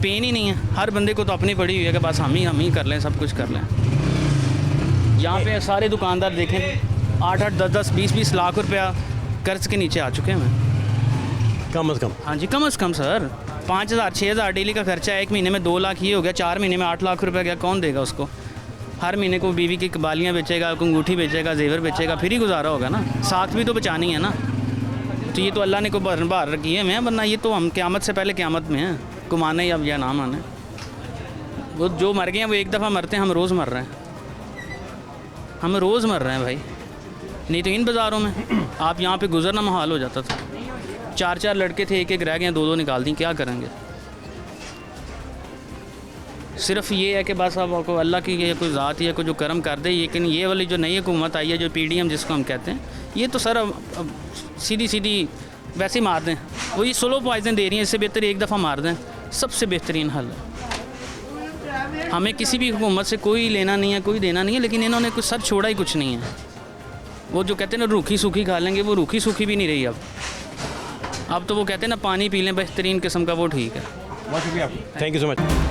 पेन ही नहीं है, हर बंदे को तो अपनी पड़ी हुई है कि बस हम ही कर लें, सब कुछ कर लें। यहाँ पे सारे दुकानदार देखें 8-8, 10-10, 20-20 लाख रुपया कर्ज के नीचे आ चुके हैं। कम अज़ कम, हाँ जी, कम अज़ कम सर 5,000-6,000 डेली का खर्चा है, 1 महीने में 2 लाख ये हो गया, 4 महीने में 8 लाख रुपया गया, कौन देगा उसको? हर महीने को बीवी की कबालियाँ बेचेगा, अंगूठी बेचेगा, जेवर बेचेगा, फिर ही गुजारा होगा ना। साथ भी तो बचानी है ना। तो ये तो अल्लाह ने को बार रखी है मैं, वरना ये तो हम क़यामत से पहले क़यामत में हैं, को माने अब या ना माने। वो जो मर गए हैं वो एक दफ़ा मरते हैं, हम रोज़ मर रहे हैं, हम रोज़ मर रहे हैं भाई। नहीं तो इन बाज़ारों में आप यहाँ पे गुजरना मुहाल हो जाता था। 4-4 लड़के थे, एक रह गए, 2-2 निकाल दी, क्या करेंगे? सिर्फ ये है कि बस अब आपको अल्लाह की ये कोई ज़ात है, कोई जो करम कर दे। लेकिन ये वाली जो नई हुकूमत आई है, जो PDM जिसको हम कहते हैं, ये तो सर अब सीधी वैसे ही मार दें। वही स्लो पॉइजन दे रही हैं, इससे बेहतर एक दफ़ा मार दें, सबसे बेहतरीन हल है। हमें किसी भी हुकूमत से कोई लेना नहीं है, कोई देना नहीं है, लेकिन इन्होंने कुछ सर छोड़ा ही कुछ नहीं है। वो जो कहते हैं ना रूखी सूखी खा लेंगे, वो रूखी सूखी भी नहीं रही अब तो वो कहते हैं ना पानी पी लें बेहतरीन किस्म का, वो ठीक है। बहुत शुक्रिया, थैंक यू सो मच।